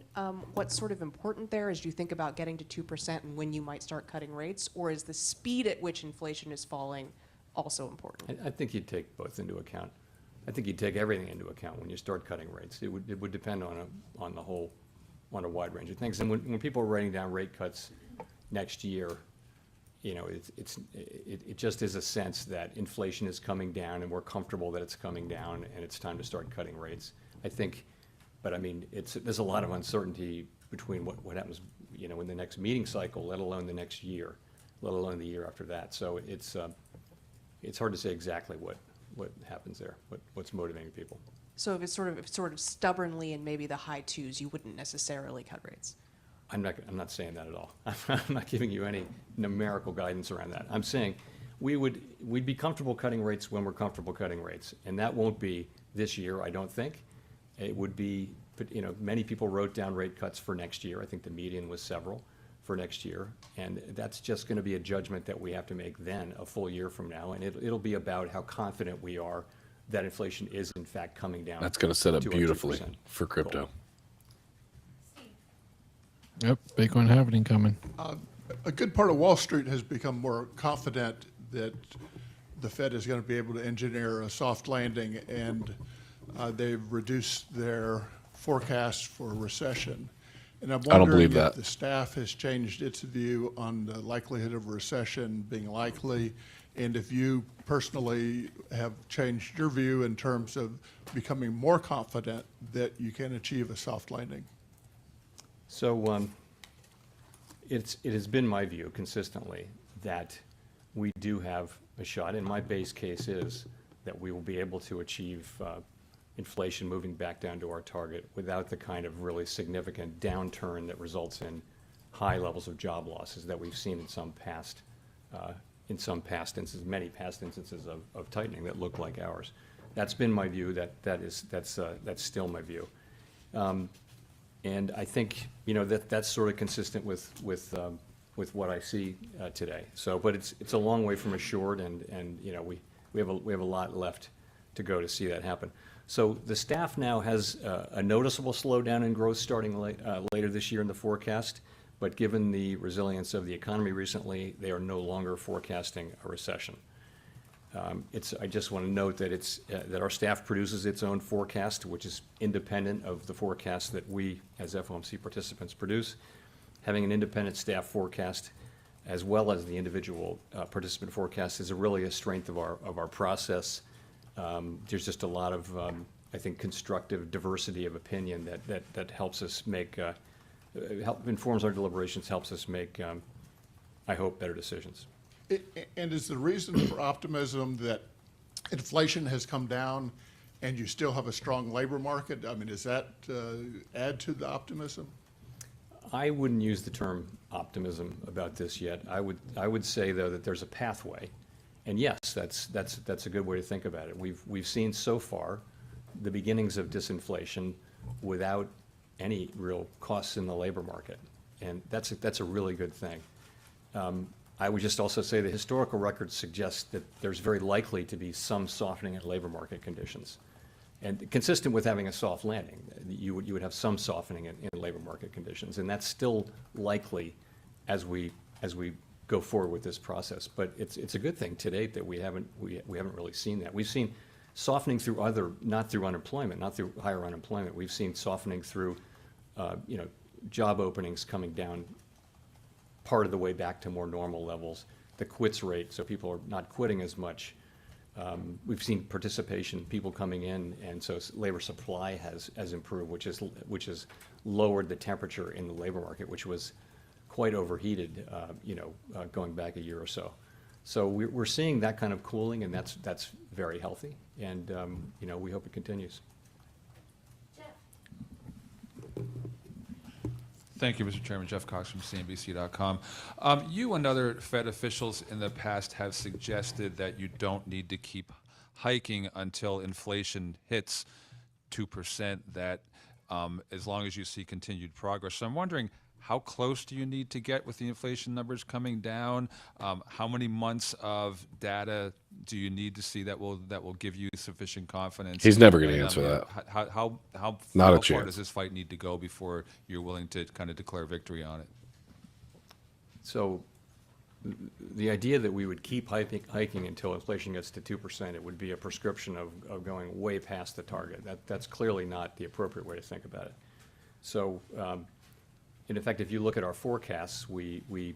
what's sort of important there as you think about getting to 2% and when you might start cutting rates, or is the speed at which inflation is falling also important? I think you'd take both into account. I think you'd take everything into account when you start cutting rates. It would depend on the whole. On a wide range of things. And when people are writing down rate cuts next year, it just is a sense that inflation is coming down and we're comfortable that it's coming down and it's time to start cutting rates. I think, but I mean, there's a lot of uncertainty between what happens, in the next meeting cycle, let alone the next year, let alone the year after that. So it's hard to say exactly what happens there, what's motivating people. So if it's sort of stubbornly in maybe the high twos, you wouldn't necessarily cut rates. I'm not saying that at all. I'm not giving you any numerical guidance around that. I'm saying we'd be comfortable cutting rates when we're comfortable cutting rates, and that won't be this year, I don't think. It would be, many people wrote down rate cuts for next year. I think the median was several for next year, and that's just going to be a judgment that we have to make then, a full year from now, and it'll be about how confident we are that inflation is in fact coming down. That's going to set up to a beautifully 2% for crypto. goal. Yep, Bitcoin halving coming. A good part of Wall Street has become more confident that the Fed is going to be able to engineer a soft landing, and they've reduced their forecast for a recession. And I'm I don't wondering believe if that. the staff has changed its view on the likelihood of recession being likely, and if you personally have changed your view in terms of becoming more confident that you can achieve a soft landing. So it has been my view consistently that we do have a shot, and my base case is that we will be able to achieve inflation moving back down to our target without the kind of really significant downturn that results in high levels of job losses that we've seen in some past instances, many past instances of tightening that look like ours. That's been my view. That's still my view. And I think that's sort of consistent with what I see today. So, but it's a long way from assured, and we have a lot left to go to see that happen. So the staff now has a noticeable slowdown in growth starting later this year in the forecast. But given the resilience of the economy recently, they are no longer forecasting a recession. I just want to note that that our staff produces its own forecast, which is independent of the forecast that we, as FOMC participants, produce. Having an independent staff forecast, as well as the individual participant forecast, is really a strength of our process. There's just a lot of, I think, constructive diversity of opinion that helps us make. Informs our deliberations, helps us make, I hope, better decisions. And is the reason for optimism that inflation has come down and you still have a strong labor market? I mean, does that add to the optimism? I wouldn't use the term optimism about this yet. I would say, though, that there's a pathway, And yes, that's a good way to think about it. We've seen so far the beginnings of disinflation without any real costs in the labor market, and that's a really good thing. I would just also say the historical records suggest that there's very likely to be some softening in labor market conditions, and consistent with having a soft landing, you would have some softening in labor market conditions, and that's still likely as we go forward with this process. But it's a good thing to date that we haven't really seen that. We've seen softening through not through unemployment, not through higher unemployment. We've seen softening through job openings coming down part of the way back to more normal levels. The quits rate, so people are not quitting as much. We've seen participation, people coming in, and so labor supply has improved, which has lowered the temperature in the labor market, which was quite overheated, going back a year or so. So we're seeing that kind of cooling, and that's very healthy, and we hope it continues. Thank you, Mr. Chairman. Jeff Cox from CNBC.com. You and other Fed officials in the past have suggested that you don't need to keep hiking until inflation hits 2%, that as long as you see continued progress. So I'm wondering, how close do you need to get with the inflation numbers coming down? How many months of data do you need to see that will give you sufficient confidence? He's never going to answer that. How Not a far chance. does this fight need to go before you're willing to kind of declare victory on it? So the idea that we would keep hiking until inflation gets to 2%, it would be a prescription of going way past the target. That's clearly not the appropriate way to think about it. So in effect, if you look at our forecasts, the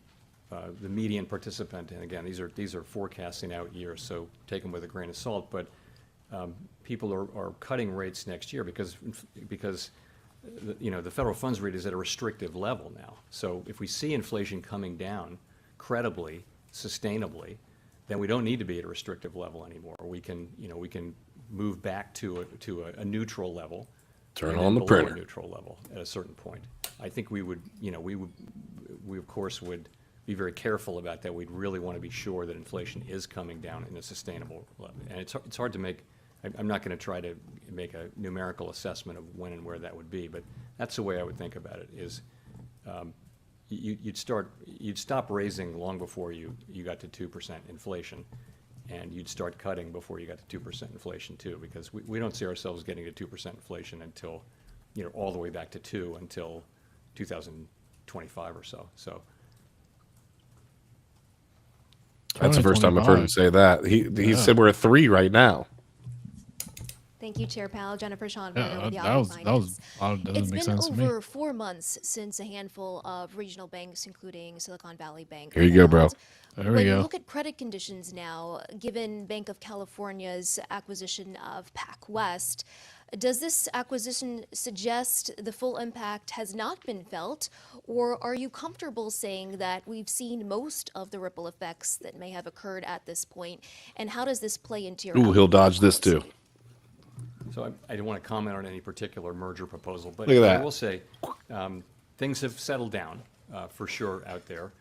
median participant, and again, these are forecasting out years, so take them with a grain of salt, but people are cutting rates next year because the federal funds rate is at a restrictive level now. So if we see inflation coming down credibly, sustainably, then we don't need to be at a restrictive level anymore. We can move back to a neutral level. Turn and on then the below printer. a neutral level at a certain point. I think we of course would be very careful about that. We'd really want to be sure that inflation is coming down in a sustainable level. And it's hard to make. I'm not going to try to make a numerical assessment of when and where that would be, but that's the way I would think about it. Is you'd stop raising long before you got to 2% inflation, and you'd start cutting before you got to 2% inflation too, because we don't see ourselves getting to 2% inflation until, all the way back to 2 until 2025 or so. So That's the first time I've heard him say that. He said we're at 3 right now. Thank you, Chair Powell. Jennifer Sean Yeah, with the that was Altcoins. doesn't It's make been sense to me. over 4 months since a handful of regional banks, including Silicon Valley Bank. Here you go, bro. failed. There we When you go. look at credit conditions now, given Bank of California's acquisition of PacWest, does this acquisition suggest the full impact has not been felt, or are you comfortable saying that we've seen most of the ripple effects that may have occurred at this point? And how does this play into your Ooh, he'll outlook dodge this policy? too. So I don't want to comment on any particular merger proposal, but Look at that. I will say things have settled down for sure out there.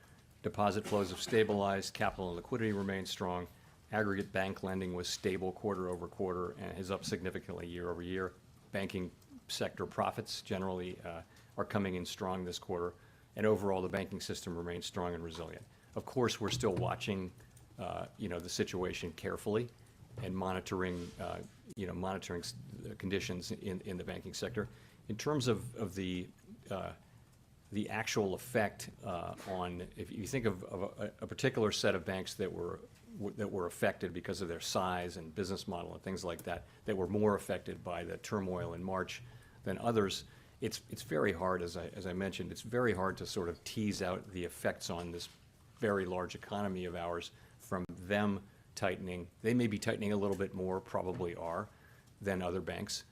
Deposit flows have stabilized, capital and liquidity remain strong. Aggregate bank lending was stable quarter over quarter and is up significantly year over year. Banking sector profits generally are coming in strong this quarter, and overall the banking system remains strong and resilient. Of course, we're still watching the situation carefully and monitoring conditions in the banking sector. In terms of the actual effect on, if you think of a particular set of banks that were affected because of their size and business model and things like that, that were more affected by the turmoil in March than others, it's very hard, as I mentioned, it's very hard to sort of tease out the effects on this very large economy of ours from them tightening. They may be tightening a little bit more, probably are, than other banks.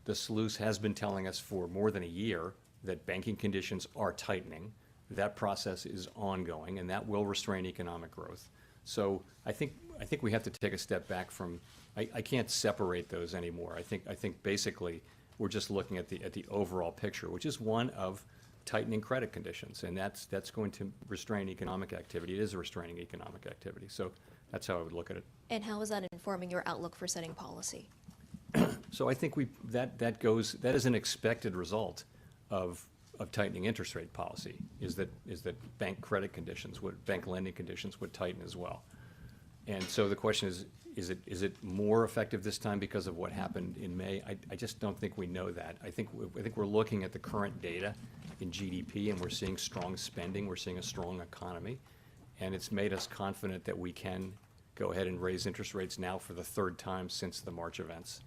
The SLOOS has been telling us for more than a year that banking conditions are tightening. That process is ongoing, and that will restrain economic growth. So I think we have to take a step back from. I can't separate those anymore. I think basically we're just looking at the overall picture, which is one of tightening credit conditions, and that's going to restrain economic activity. It is a restraining economic activity. So that's how I would look at it. And how is that informing your outlook for setting policy? So I think that is an expected result of tightening interest rate policy, is that bank credit conditions bank lending conditions would tighten as well. And so the question is it more effective this time because of what happened in May? I just don't think we know that. I think we're looking at the current data in GDP, and we're seeing strong spending, we're seeing a strong economy, and it's made us confident that we can go ahead and raise interest rates now for the third time since the March events.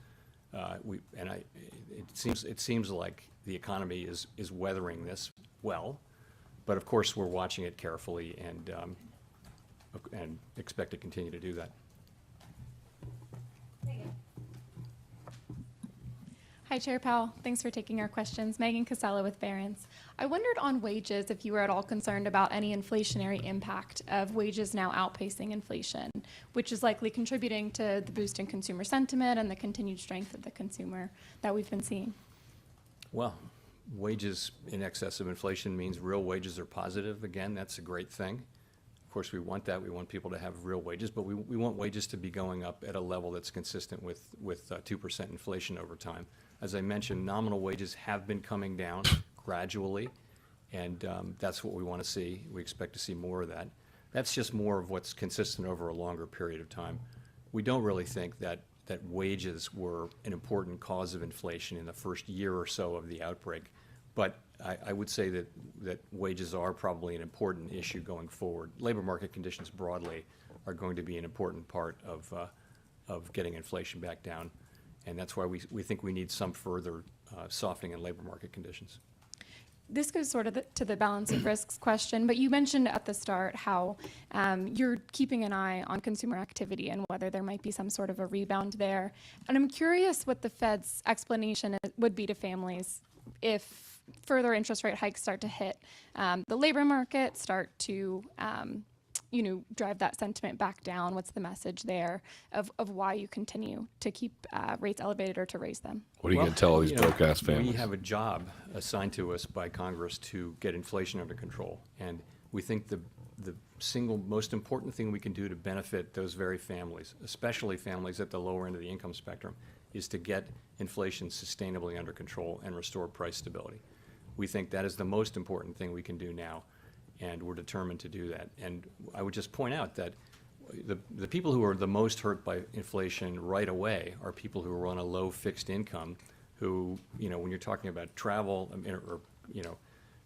It seems like the economy is weathering this well, but of course we're watching it carefully and expect to continue to do that. Hi, Chair Powell. Thanks for taking our questions. Megan Casella with Barron's. I wondered on wages if you were at all concerned about any inflationary impact of wages now outpacing inflation, which is likely contributing to the boost in consumer sentiment and the continued strength of the consumer that we've been seeing. Well, wages in excess of inflation means real wages are positive. Again, that's a great thing. Of course, we want that. We want people to have real wages, but we want wages to be going up at a level that's consistent with 2% inflation over time. As I mentioned, nominal wages have been coming down gradually, and that's what we want to see. We expect to see more of that. That's just more of what's consistent over a longer period of time. We don't really think that wages were an important cause of inflation in the first year or so of the outbreak, but I would say that wages are probably an important issue going forward. Labor market conditions broadly are going to be an important part of getting inflation back down. And that's why we think we need some further softening in labor market conditions. This goes sort of to the balance of risks question, but you mentioned at the start how you're keeping an eye on consumer activity and whether there might be some sort of a rebound there. And I'm curious what the Fed's explanation would be to families if further interest rate hikes start to hit the labor market, start to drive that sentiment back down. What's the message there of why you continue to keep rates elevated or to raise them? What are you going to tell all these broke-ass families? We have a job assigned to us by Congress to get inflation under control. And we think the single most important thing we can do to benefit those very families, especially families at the lower end of the income spectrum, is to get inflation sustainably under control and restore price stability. We think that is the most important thing we can do now, and we're determined to do that. And I would just point out that the people who are the most hurt by inflation right away are people who are on a low fixed income, who, when you're talking about travel or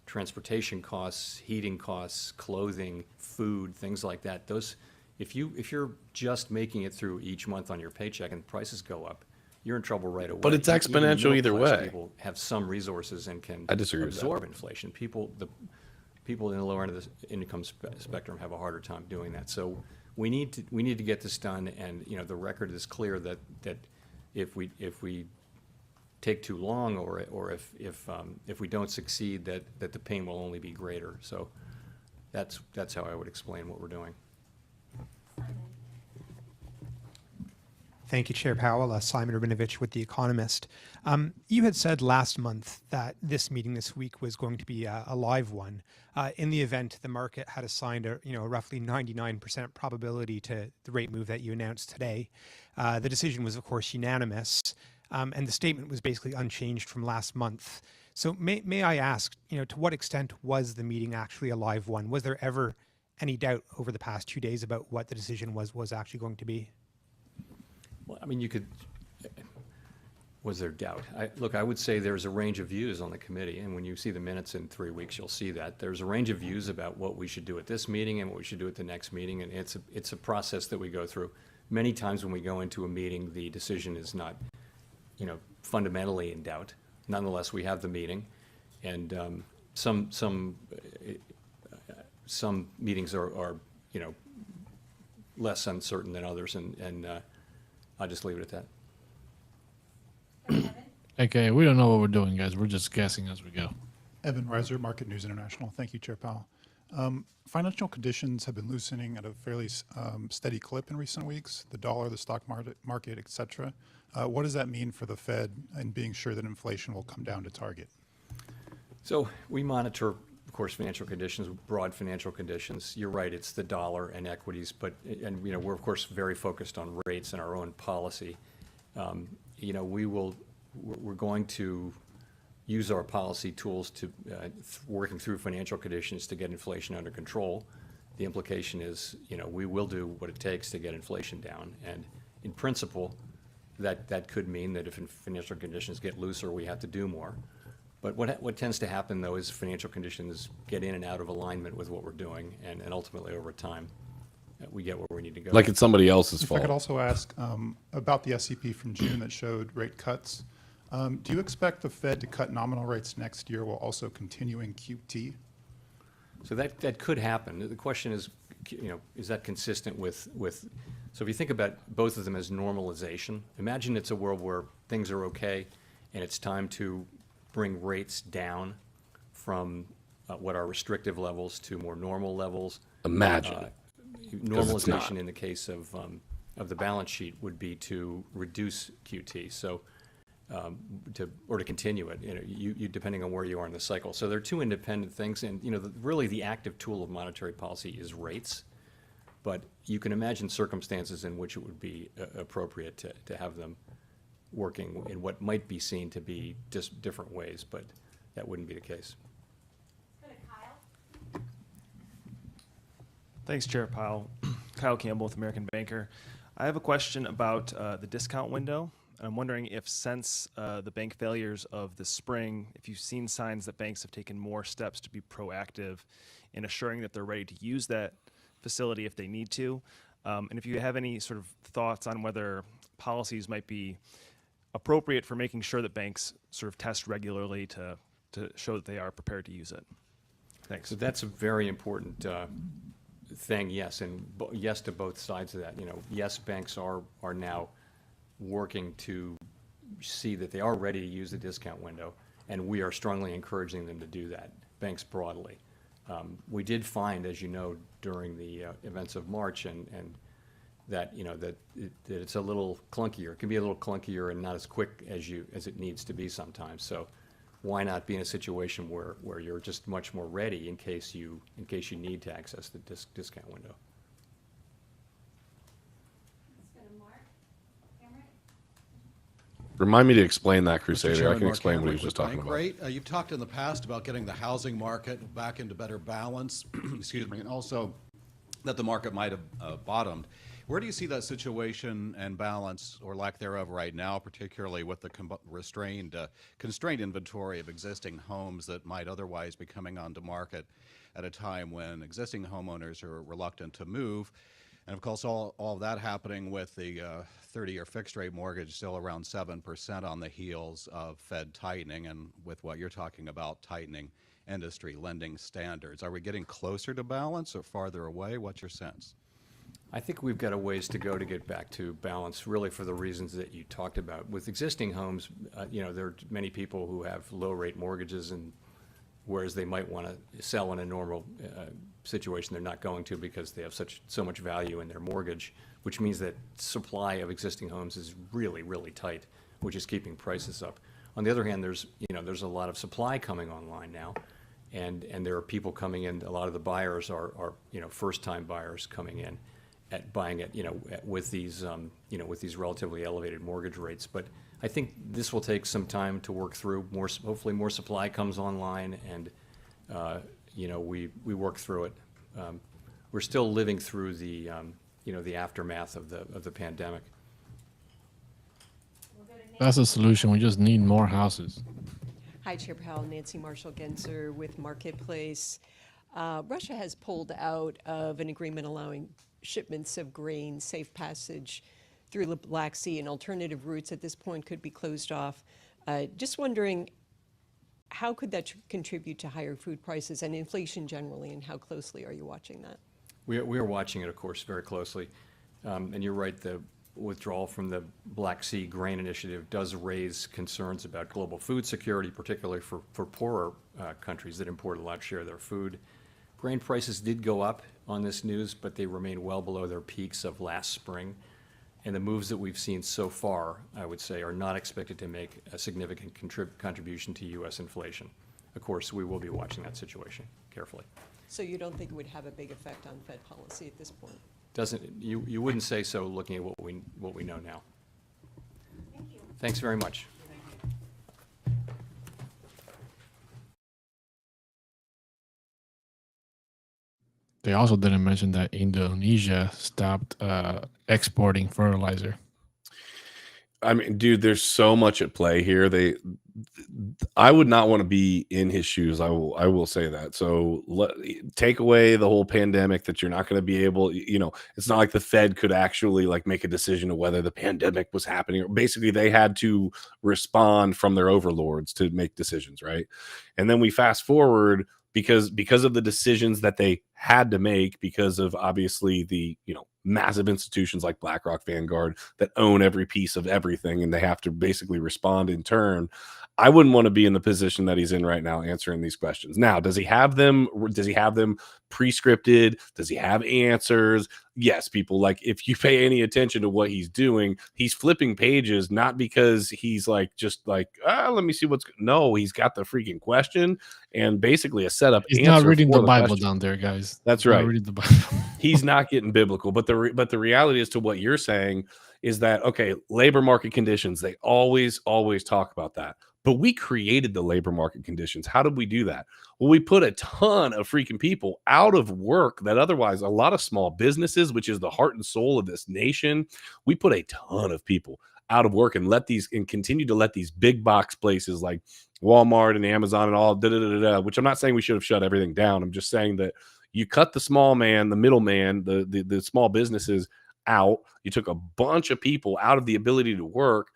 transportation costs, heating costs, clothing, food, things like that, those, if you're just making it through each month on your paycheck and prices go up, you're in trouble right away. But it's exponential either way. People have some resources and can I disagree with absorb inflation. People in the lower end of the income spectrum have a harder time doing that. So we need to get this done, and the record is clear that if we take too long or if we don't succeed, that the pain will only be greater. So that's how I would explain what we're doing. Thank you, Chair Powell. Simon Rabinovich with The Economist. You had said last month that this meeting this week was going to be a live one. In the event the market had assigned a roughly 99% probability to the rate move that you announced today. The decision was, of course, unanimous, and the statement was basically unchanged from last month. So may I ask, to what extent was the meeting actually a live one? Was there ever any doubt over the past 2 days about what the decision was actually going to be? Well, I mean, was there doubt? I would say there's a range of views on the committee, and when you see the minutes in 3 weeks, you'll see that. There's a range of views about what we should do at this meeting and what we should do at the next meeting, and it's a process that we go through. Many times when we go into a meeting, the decision is not, fundamentally in doubt. Nonetheless, we have the meeting, and some meetings are less uncertain than others, and I'll just leave it at that. Okay, we don't know what we're doing, guys. We're just guessing as we go. Evan Reiser, Market News International. Thank you, Chair Powell. Financial conditions have been loosening at a fairly steady clip in recent weeks. The dollar, the stock market, et cetera. What does that mean for the Fed in being sure that inflation will come down to target? So we monitor, of course, financial conditions, broad financial conditions. You're right, it's the dollar and equities, but, and, you know, we're of course very focused on rates and our own policy. You know, we're going to use our policy tools to, working through financial conditions to get inflation under control. The implication is, you know, we will do what it takes to get inflation down. And in principle, that could mean that if financial conditions get looser, we have to do more. But what tends to happen, though, is financial conditions get in and out of alignment with what we're doing, and ultimately, over time, we get where we need to go. Like it's somebody else's If fault. I could also ask about the SEP from June that showed rate cuts. Do you expect the Fed to cut nominal rates next year while also continuing QT? So that could happen. The question is, you know, is that consistent with, so if you think about both of them as normalization, imagine it's a world where things are okay and it's time to bring rates down from what are restrictive levels to more normal levels. Imagine. Normalization in the case of the balance sheet would be to reduce QT. So to continue it, you know, you depending on where you are in the cycle. So they're two independent things, and you know, really the active tool of monetary policy is rates. But you can imagine circumstances in which it would be appropriate to have them working in what might be seen to be just different ways, but that wouldn't be the case. Thanks, Chair Powell. Kyle Campbell with American Banker. I have a question about the discount window. I'm wondering if since the bank failures of the spring, if you've seen signs that banks have taken more steps to be proactive in assuring that they're ready to use that facility if they need to. And if you have any sort of thoughts on whether policies might be appropriate for making sure that banks sort of test regularly to show that they are prepared to use it. Thanks. So that's a very important thing, yes, and yes to both sides of that. You know, yes, banks are now working to see that they are ready to use the discount window, and we are strongly encouraging them to do that, banks broadly. We did find, as you know, during the events of March, and that, you know, that it's a little clunkier. It can be a little clunkier and not as quick as it needs to be sometimes. So why not be in a situation where you're just much more ready in case you need to access the discount window? Remind me to explain that, Crusader. Chairman, I can Mark explain what he Hamrick was just with talking about. Bankrate. You've talked in the past about getting the housing market back into better balance, excuse me, and also that the market might have bottomed. Where do you see that situation and balance, or lack thereof, right now, particularly with the constrained inventory of existing homes that might otherwise be coming onto market at a time when existing homeowners are reluctant to move? And of course, all of that happening with the 30-year fixed rate mortgage still around 7% on the heels of Fed tightening, and with what you're talking about, tightening industry lending standards. Are we getting closer to balance or farther away? What's your sense? I think we've got a ways to go to get back to balance, really for the reasons that you talked about. With existing homes, you know, there are many people who have low rate mortgages, and whereas they might want to sell in a normal situation, they're not going to because they have so much value in their mortgage, which means that supply of existing homes is really, really tight, which is keeping prices up. On the other hand, there's a lot of supply coming online now, and there are people coming in. A lot of the buyers are first-time buyers coming in at buying it, with these relatively elevated mortgage rates. But I think this will take some time to work through. Hopefully more supply comes online, and we work through it. We're still living through the aftermath of the pandemic. That's a solution. We just need more houses. Hi, Chair Powell. Nancy Marshall-Genzer with Marketplace. Russia has pulled out of an agreement allowing shipments of grain safe passage through the Black Sea, and alternative routes at this point could be closed off. Just wondering, how could that contribute to higher food prices and inflation generally, and how closely are you watching that? We are watching it, of course, very closely. And you're right, the withdrawal from the Black Sea Grain Initiative does raise concerns about global food security, particularly for poorer countries that import a large share of their food. Grain prices did go up on this news, but they remain well below their peaks of last spring. And the moves that we've seen so far, I would say, are not expected to make a significant contribution to U.S. inflation. of course, we will be watching that situation carefully. So you don't think it would have a big effect on Fed policy at this point? You wouldn't say so looking at what we know now. Thank you. Thanks very much. They also didn't mention that Indonesia stopped exporting fertilizer. I mean, dude, there's so much at play here. I would not want to be in his shoes. I will say that. So take away the whole pandemic that you're not going to be able, it's not like the Fed could actually like make a decision of whether the pandemic was happening. Basically, they had to respond from their overlords to make decisions, right? And then we fast forward because of the decisions that they had to make, because of obviously the massive institutions like BlackRock, Vanguard that own every piece of everything, and they have to basically respond in turn. I wouldn't want to be in the position that he's in right now answering these questions. Now, does he have them pre-scripted? Does he have answers? Yes, people, like, if you pay any attention to what he's doing, he's flipping pages, not because he's like just like, let me see no, he's got the freaking question and basically a setup He's answer. not reading the Bible question down there, guys. That's He's not right. reading the Bible. He's not getting biblical, but the reality is to what you're saying is that, okay, labor market conditions, they always talk about that. But we created the labor market conditions. How did we do that? Well, we put a ton of freaking people out of work that otherwise, a lot of small businesses, which is the heart and soul of this nation, we put a ton of people out of work and continue to let these big box places like Walmart and Amazon and all, which I'm not saying we should have shut everything down. I'm just saying that you cut the small man, the middleman, the small businesses out. You took a bunch of people out of the ability to work.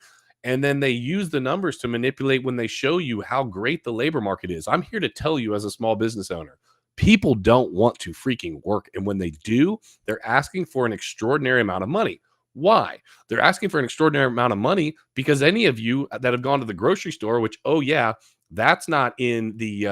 And then they use the numbers to manipulate when they show you how great the labor market is. I'm here to tell you, as a small business owner, people don't want to freaking work. And when they do, they're asking for an extraordinary amount of money. Why? They're asking for an extraordinary amount of money because any of you that have gone to the grocery store, which, oh yeah, that's not in the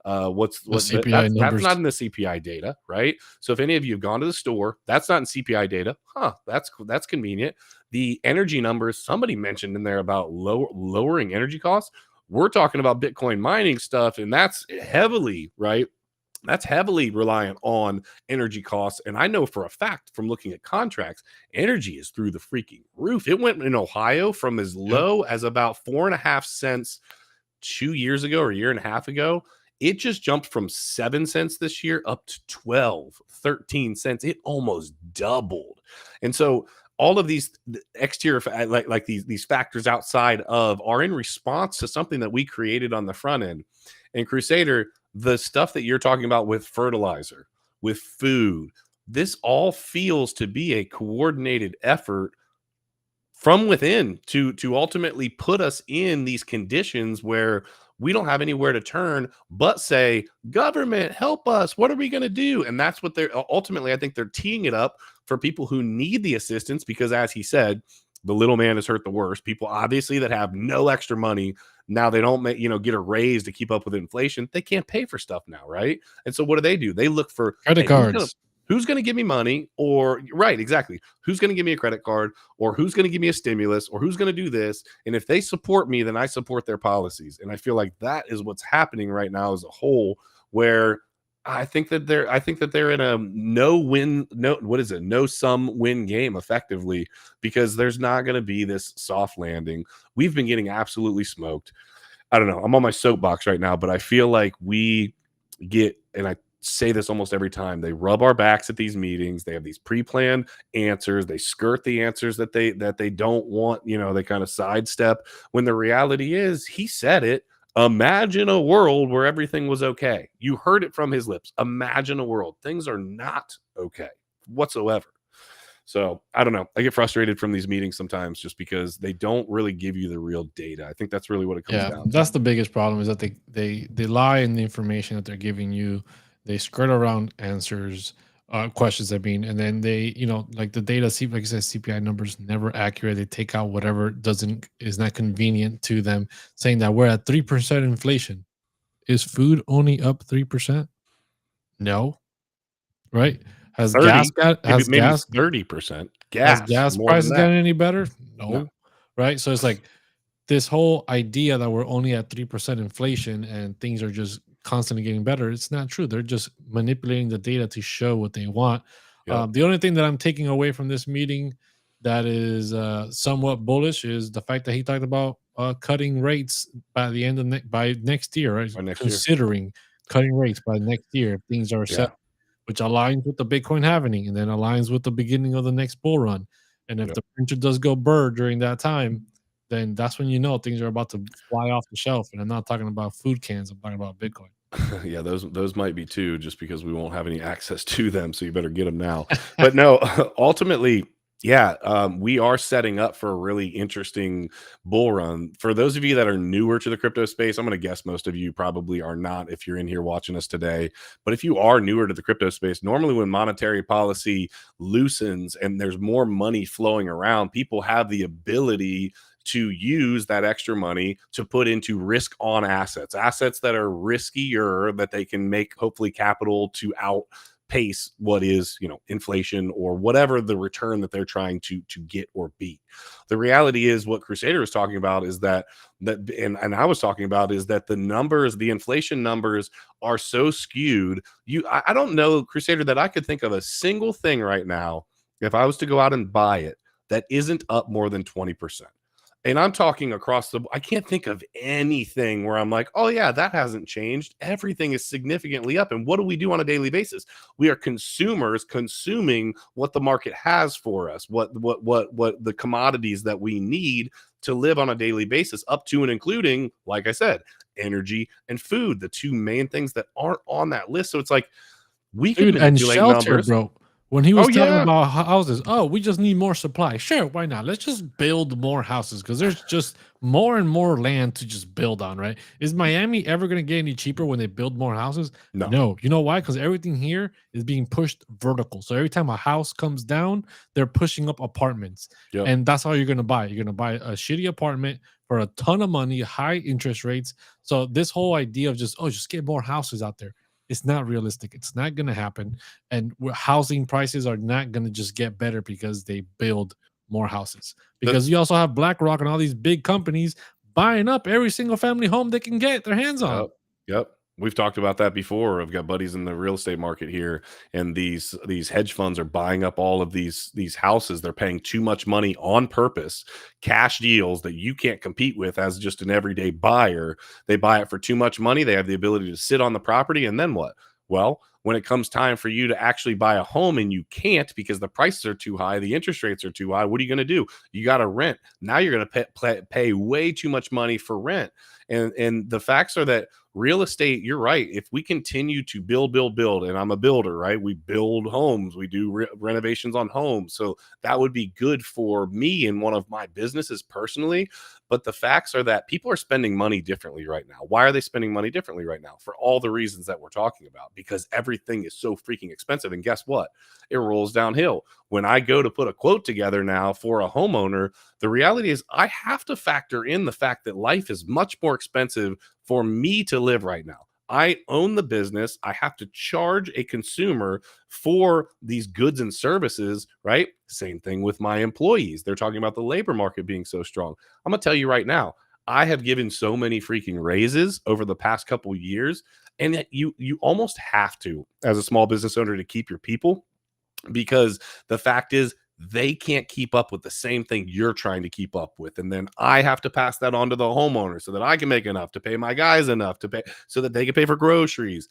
CPI numbers. That's not in the CPI data, right? So if any of you have gone to the store, that's not in CPI data. That's convenient. The energy numbers, somebody mentioned in there about lowering energy costs. We're talking about Bitcoin mining stuff, and that's heavily, right? That's heavily reliant on energy costs. And I know for a fact from looking at contracts, energy is through the freaking roof. It went in Ohio from as low as about 4.5 cents 2 years ago or a year and a half ago. It just jumped from 7 cents this year up to 12, 13 cents. It almost doubled. And so all of these exterior, like these factors outside of, are in response to something that we created on the front end. And Crusader, the stuff that you're talking about with fertilizer, with food, this all feels to be a coordinated effort from within to ultimately put us in these conditions where we don't have anywhere to turn but say, government, help us. What are we going to do? And that's what they're ultimately, I think they're teeing it up for people who need the assistance, because as he said, the little man is hurt the worst. People obviously that have no extra money. Now they don't get a raise to keep up with inflation. They can't pay for stuff now, right? And so what do? They look for credit cards. Who's going to give me money? Or right, exactly. Who's going to give me a credit card? Or who's going to give me a stimulus? Or who's going to do this? And if they support me, then I support their policies. And I feel like that is what's happening right now as a whole, where I think that they're in a no sum win game effectively, because there's not going to be this soft landing. We've been getting absolutely smoked. I don't know. I'm on my soapbox right now, but I feel like we get, and I say this almost every time, they rub our backs at these meetings. They have these pre-planned answers. They skirt the answers that they don't want. They kind of sidestep, when the reality is, he said it. Imagine a world where everything was okay. You heard it from his lips. Imagine a world. Things are not okay whatsoever. So I don't know. I get frustrated from these meetings sometimes just because they don't really give you the real data. I think that's really what it comes down to. That's the biggest problem, is that they lie in the information that they're giving you. They skirt around answers, questions, and then they, like the data, like I said, CPI numbers never accurate. They take out whatever is not convenient to them, saying that we're at 3% inflation. Is food only up 3%? No, right? Has 30, gas got has maybe gas 30%? Has gas more prices than that. gotten any better? No. No. Right? So it's like this whole idea that we're only at 3% inflation and things are just constantly getting better, it's not true. They're just manipulating the data to show what they want. Yep. The only thing that I'm taking away from this meeting that is somewhat bullish is the fact that he talked about cutting rates by the end of by next year, right? By next year. Considering cutting rates by next year if things are set, which aligns with the Bitcoin halving and then aligns with the beginning of the next bull run. And if Yep. the printer does go burr during that time, then that's when you know things are about to fly off the shelf. And I'm not talking about food cans. I'm talking about Bitcoin. Yeah, those might be too, just because we won't have any access to them. So you better get them now. But no, ultimately, yeah, we are setting up for a really interesting bull run. For those of you that are newer to the crypto space, I'm going to guess most of you probably are not if you're in here watching us today. But if you are newer to the crypto space, normally when monetary policy loosens and there's more money flowing around, people have the ability to use that extra money to put into risk on assets that are riskier, that they can make hopefully capital to outpace what is, inflation or whatever the return that they're trying to get or beat. The reality is what Crusader was talking about is that and I was talking about is that the inflation numbers are so skewed. I don't know, Crusader, that I could think of a single thing right now, if I was to go out and buy it, that isn't up more than 20%. And I'm talking across I can't think of anything where I'm like, oh yeah, that hasn't changed. Everything is significantly up. And what do we do on a daily basis? We are consumers consuming what the market has for us, what the commodities that we need to live on a daily basis, up to and including, like I said, energy and food, the two main things that aren't on that list. So it's like we can Dude, and manipulate shelter, numbers. bro. When he was Oh, talking yeah. about houses, we just need more supply. Sure, why not? Let's just build more houses because there's just more and more land to just build on, right? Is Miami ever going to get any cheaper when they build more houses? No. You know why? Because everything here is being pushed vertical. So every time a house comes down, they're pushing up apartments. Yep. And that's all you're going to buy. You're going to buy a shitty apartment for a ton of money, high interest rates. So this whole idea of just get more houses out there. It's not realistic. It's not going to happen. And housing prices are not going to just get better because they build more houses. Because you also have BlackRock and all these big companies buying up every single family home they can get their hands on. Yep. We've talked about that before. I've got buddies in the real estate market here, and these hedge funds are buying up all of these houses. They're paying too much money on purpose, cash deals that you can't compete with as just an everyday buyer. They buy it for too much money. They have the ability to sit on the property, and then what? Well, when it comes time for you to actually buy a home and you can't because the prices are too high, the interest rates are too high, what are you going to do? You got to rent. Now you're going to pay way too much money for rent. And the facts are that real estate, you're right. If we continue to build, and I'm a builder, right? We build homes, we do renovations on homes. So that would be good for me in one of my businesses personally. But the facts are that people are spending money differently right now. Why are they spending money differently right now? For all the reasons that we're talking about, because everything is so freaking expensive. And guess what? It rolls downhill. When I go to put a quote together now for a homeowner, the reality is I have to factor in the fact that life is much more expensive for me to live right now. I own the business. I have to charge a consumer for these goods and services, right? Same thing with my employees. They're talking about the labor market being so strong. I'm going to tell you right now, I have given so many freaking raises over the past couple of years, and that you almost have to, as a small business owner, to keep your people, because the fact is they can't keep up with the same thing you're trying to keep up with. And then I have to pass that on to the homeowner so that I can make enough to pay my guys enough to pay so that they can pay for groceries.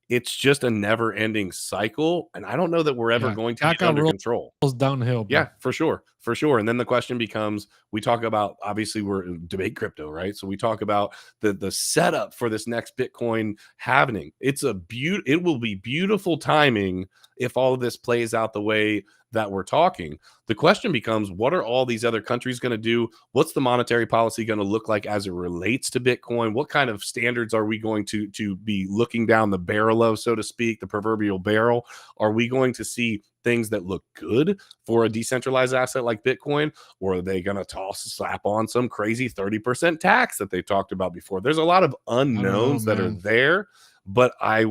It's just a never ending cycle. And I don't know that we're ever going to get under control. Downhill. Bro. Yeah, for sure. For sure. And then the question becomes, we talk about, obviously we're in debate crypto, right? So we talk about the setup for this next Bitcoin halving. It will be beautiful timing if all of this plays out the way that we're talking. The question becomes, what are all these other countries going to do? What's the monetary policy going to look like as it relates to Bitcoin? What kind of standards are we going to be looking down the barrel of, so to speak, the proverbial barrel? Are we going to see things that look good for a decentralized asset like Bitcoin, or are they going to slap on some crazy 30% tax that they talked about before? There's a lot of unknowns that are there, but I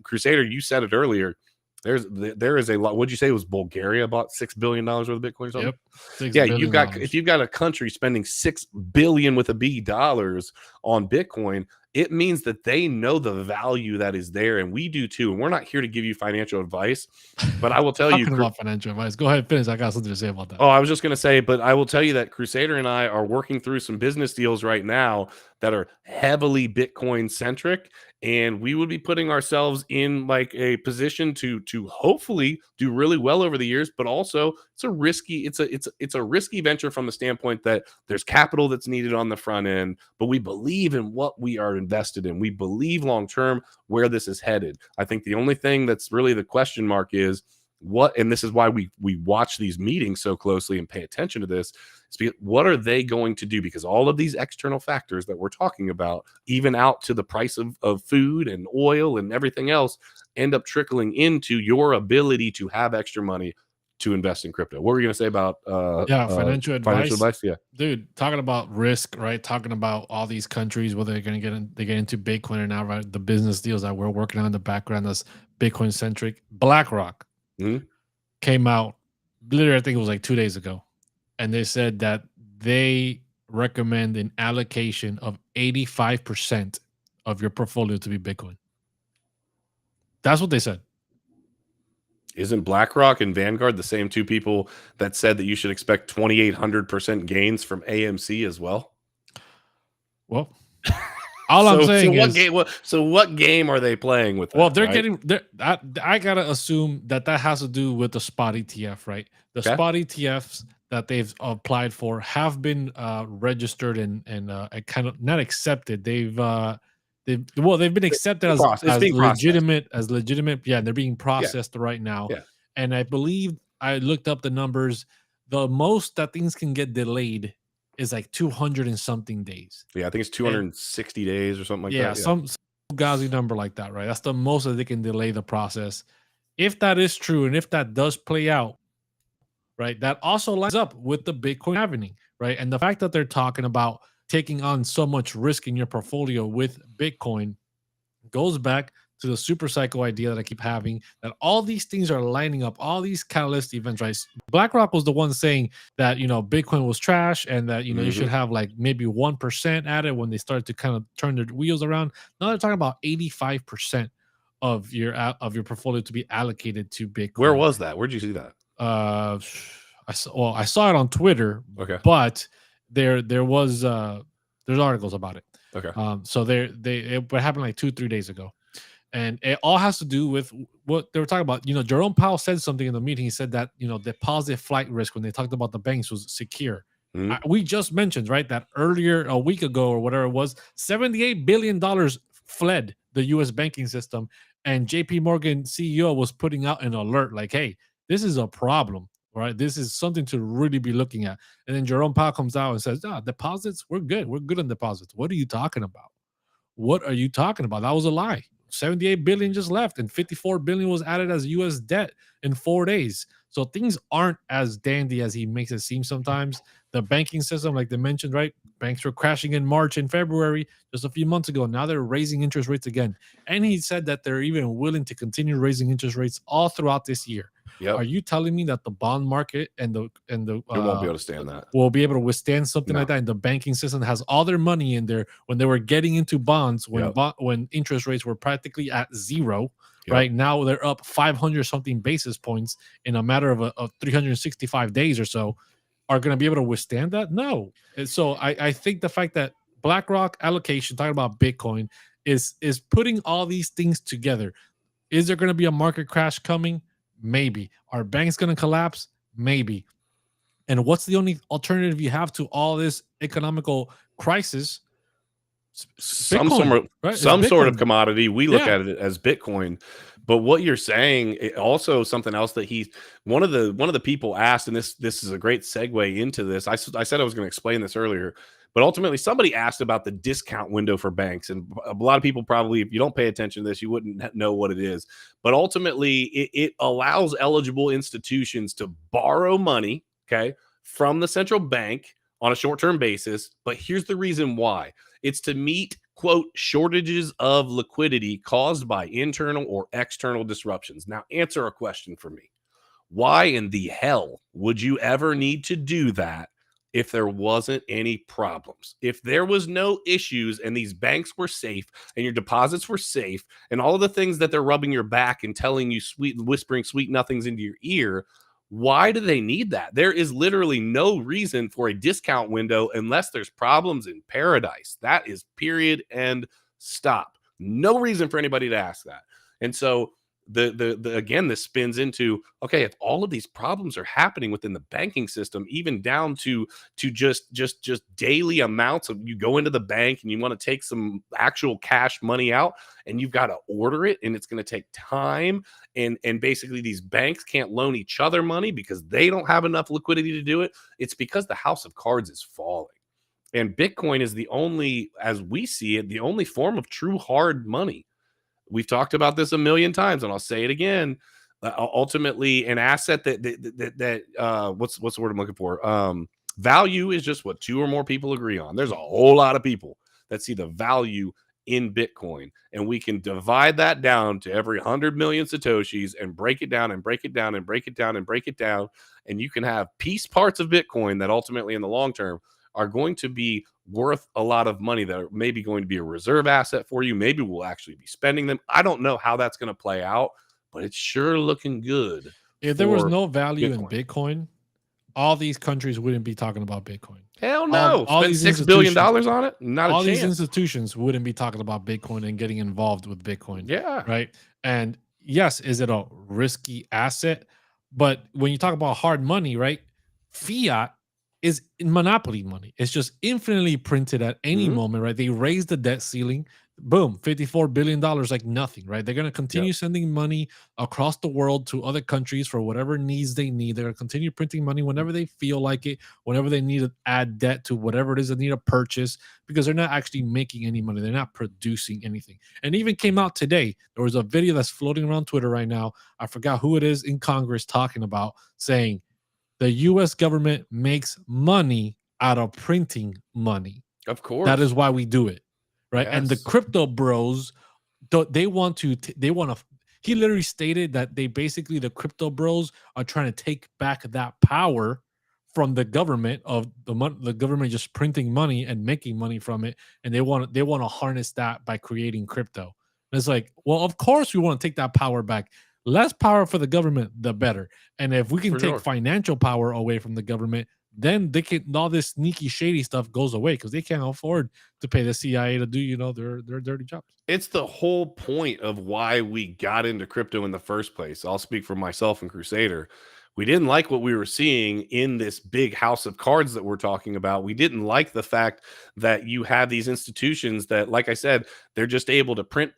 Crusader, you said it earlier. There is a lot. What'd you say it was? Bulgaria bought $6 billion worth of Bitcoin or something? Yep. Yeah, if you've got a country spending $6 billion with a B dollars on Bitcoin, it means that they know the value that is there, and we do too. And we're not here to give you financial advice, but I will tell you, Talking about financial advice. Go ahead, finish. I got something to say about that. oh, I was just going to say, but I will tell you that Crusader and I are working through some business deals right now that are heavily Bitcoin centric, and we would be putting ourselves in like a position to hopefully do really well over the years. But also, it's a risky venture from the standpoint that there's capital that's needed on the front end, but we believe in what we are invested in. We believe long term where this is headed. I think the only thing that's really the question mark is what, and this is why we watch these meetings so closely and pay attention to this, is because what are they going to do? Because all of these external factors that we're talking about, even out to the price of food and oil and everything else, end up trickling into your ability to have extra money to invest in crypto. What were you going to say about financial advice? Yeah, dude, talking about risk, right? Talking about all these countries, whether they're going to get into Bitcoin or not, right? The business deals that we're working on in the background that's Bitcoin centric. BlackRock came out literally, I think it was like 2 days ago, and they said that they recommend an allocation of 85% of your portfolio to be Bitcoin. That's what they said. Isn't BlackRock and Vanguard the same two people that said that you should expect 2,800% gains from AMC as well? Well, all I'm saying what game are they playing with that? Well, they're right? getting there. I gotta assume that has to do with the spot ETF, right? The spot ETFs that they've applied for have been registered and kind of not accepted. They've been accepted as legitimate. Yeah, they're being processed right now. Yeah. And I believe I looked up the numbers. The most that things can get delayed is like 200 and something days. Yeah, I think it's 260 days or something like that. Yeah, some gauzy number like that, right? That's the most that they can delay the process. If that is true, and if that does play out, right, that also lines up with the Bitcoin halving, right? And the fact that they're talking about taking on so much risk in your portfolio with Bitcoin goes back to the super cycle idea that I keep having, that all these things are lining up, all these catalyst events, right? BlackRock was the one saying that, Bitcoin was trash and that, you should have like maybe 1% at it when they started to kind of turn their wheels around. Now they're talking about 85% of your portfolio to be allocated to Bitcoin. Where was that? Where'd you see that? I saw it on Twitter. Okay. But there's articles about it. Okay. So it happened like 2-3 days ago. And it all has to do with what they were talking about. Jerome Powell said something in the meeting. He said that, deposit flight risk when they talked about the banks was secure. We just mentioned, right, that earlier, a week ago or whatever it was, $78 billion fled the U.S. banking system. And JP Morgan CEO was putting out an alert like, hey, this is a problem, right? This is something to really be looking at. And then Jerome Powell comes out and says, deposits, we're good. We're good on deposits. What are you talking about? What are you talking about? That was a lie. 78 billion just left and 54 billion was added as US debt in 4 days. So things aren't as dandy as he makes it seem sometimes. The banking system, like they mentioned, right? Banks were crashing in March and February just a few months ago. Now they're raising interest rates again. And he said that they're even willing to continue raising interest rates all throughout this year. Yep. Are you telling me that the bond market and the it won't be able to stand that? Will be able to withstand something like that? And the banking system has all their money in there when they were getting into bonds when interest rates were practically at zero. Right now they're up 500 something basis points in a matter of 365 days or so. Are going to be able to withstand that? No. And so I think the fact that BlackRock allocation, talking about Bitcoin, is putting all these things together. Is there going to be a market crash coming? Maybe. Are banks going to collapse? Maybe. And what's the only alternative you have to all this economical crisis? Some right? sort of commodity. We look at it as Bitcoin. But what you're saying, also something else that one of the people asked, and this is a great segue into this. I said I was going to explain this earlier, but ultimately somebody asked about the discount window for banks, and a lot of people probably, if you don't pay attention to this, you wouldn't know what it is. But ultimately, it allows eligible institutions to borrow money, from the central bank on a short-term basis. But here's the reason why. It's to meet, quote, shortages of liquidity caused by internal or external disruptions. Now, answer a question for me. Why in the hell would you ever need to do that if there wasn't any problems? If there was no issues and these banks were safe and your deposits were safe and all of the things that they're rubbing your back and telling you whispering sweet nothings into your ear, why do they need that? There is literally no reason for a discount window unless there's problems in paradise. That is period and stop. No reason for anybody to ask that. And so again, this spins into, okay, if all of these problems are happening within the banking system, even down to just daily amounts of, you go into the bank and you want to take some actual cash money out and you've got to order it and it's going to take time, and basically these banks can't loan each other money because they don't have enough liquidity to do it. It's because the house of cards is falling. And Bitcoin is the only, as we see it, the only form of true hard money. We've talked about this a million times, and I'll say it again. Ultimately, an asset that what's the word I'm looking for? Value is just what two or more people agree on. There's a whole lot of people that see the value in Bitcoin, and we can divide that down to every 100 million satoshis and break it down and break it down and break it down and break it down, and you can have piece parts of Bitcoin that ultimately, in the long term, are going to be worth a lot of money, that are maybe going to be a reserve asset for you. Maybe we'll actually be spending them. I don't know how that's going to play out, but it's sure looking good. If there was no value in Bitcoin, all these countries wouldn't be talking about Bitcoin. Hell no. All Spend these $6 billion on it? Not a all chance. these institutions wouldn't be talking about Bitcoin and getting involved with Bitcoin. Yeah. Right. And yes, is it a risky asset? But when you talk about hard money, right? Fiat is monopoly money. It's just infinitely printed at any moment, right? They raise the debt ceiling, boom, $54 billion, like nothing, right? They're going to continue sending money across the world to other countries for whatever needs they need. They're going to continue printing money whenever they feel like it, whenever they need to add debt to whatever it is they need to purchase, because they're not actually making any money. They're not producing anything. And even came out today, there was a video that's floating around Twitter right now. I forgot who it is in Congress talking about, saying, the U.S. government makes money out of printing money. Of course. That is why we do it, right? Yes. And the crypto bros, they want to, he literally stated that they basically, the crypto bros are trying to take back that power from the government, of the government just printing money and making money from it. And they want to harness that by creating crypto. And it's like, well, of course we want to take that power back. Less power for the government, the better. And if we can take financial power away from the government, then they can, all this sneaky, shady stuff goes away, because they can't afford to pay the CIA to do, their dirty jobs. It's the whole point of why we got into crypto in the first place. I'll speak for myself and Crusader. We didn't like what we were seeing in this big house of cards that we're talking about. We didn't like the fact that you have these institutions that, like I said, they're just able to print,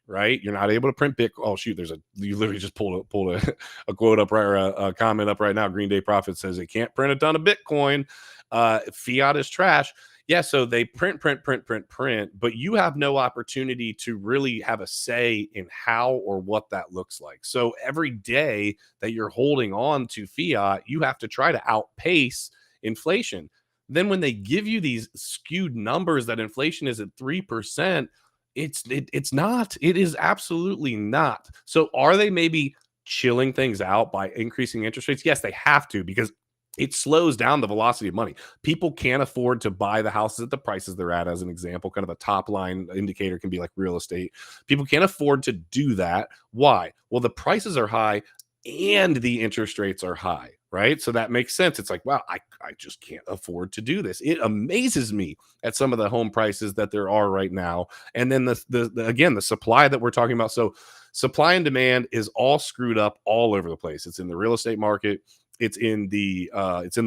right? You're not able to print Bitcoin. Oh, shoot, you literally just pulled a quote up, right, or a comment up right now. Green Day Prophet says they can't print a ton of Bitcoin. Fiat is trash. Yeah, so they print, but you have no opportunity to really have a say in how or what that looks like. So every day that you're holding on to fiat, you have to try to outpace inflation. Then when they give you these skewed numbers that inflation is at 3%, it's not. It is absolutely not. So are they maybe chilling things out by increasing interest rates? Yes, they have to, because it slows down the velocity of money. People can't afford to buy the houses at the prices they're at, as an example. Kind of a top line indicator can be like real estate. People can't afford to do that. Why? Well, the prices are high and the interest rates are high, right? So that makes sense. It's like, wow, I just can't afford to do this. It amazes me at some of the home prices that there are right now. And then the supply that we're talking about. So supply and demand is all screwed up all over the place. It's in the real estate market. It's in the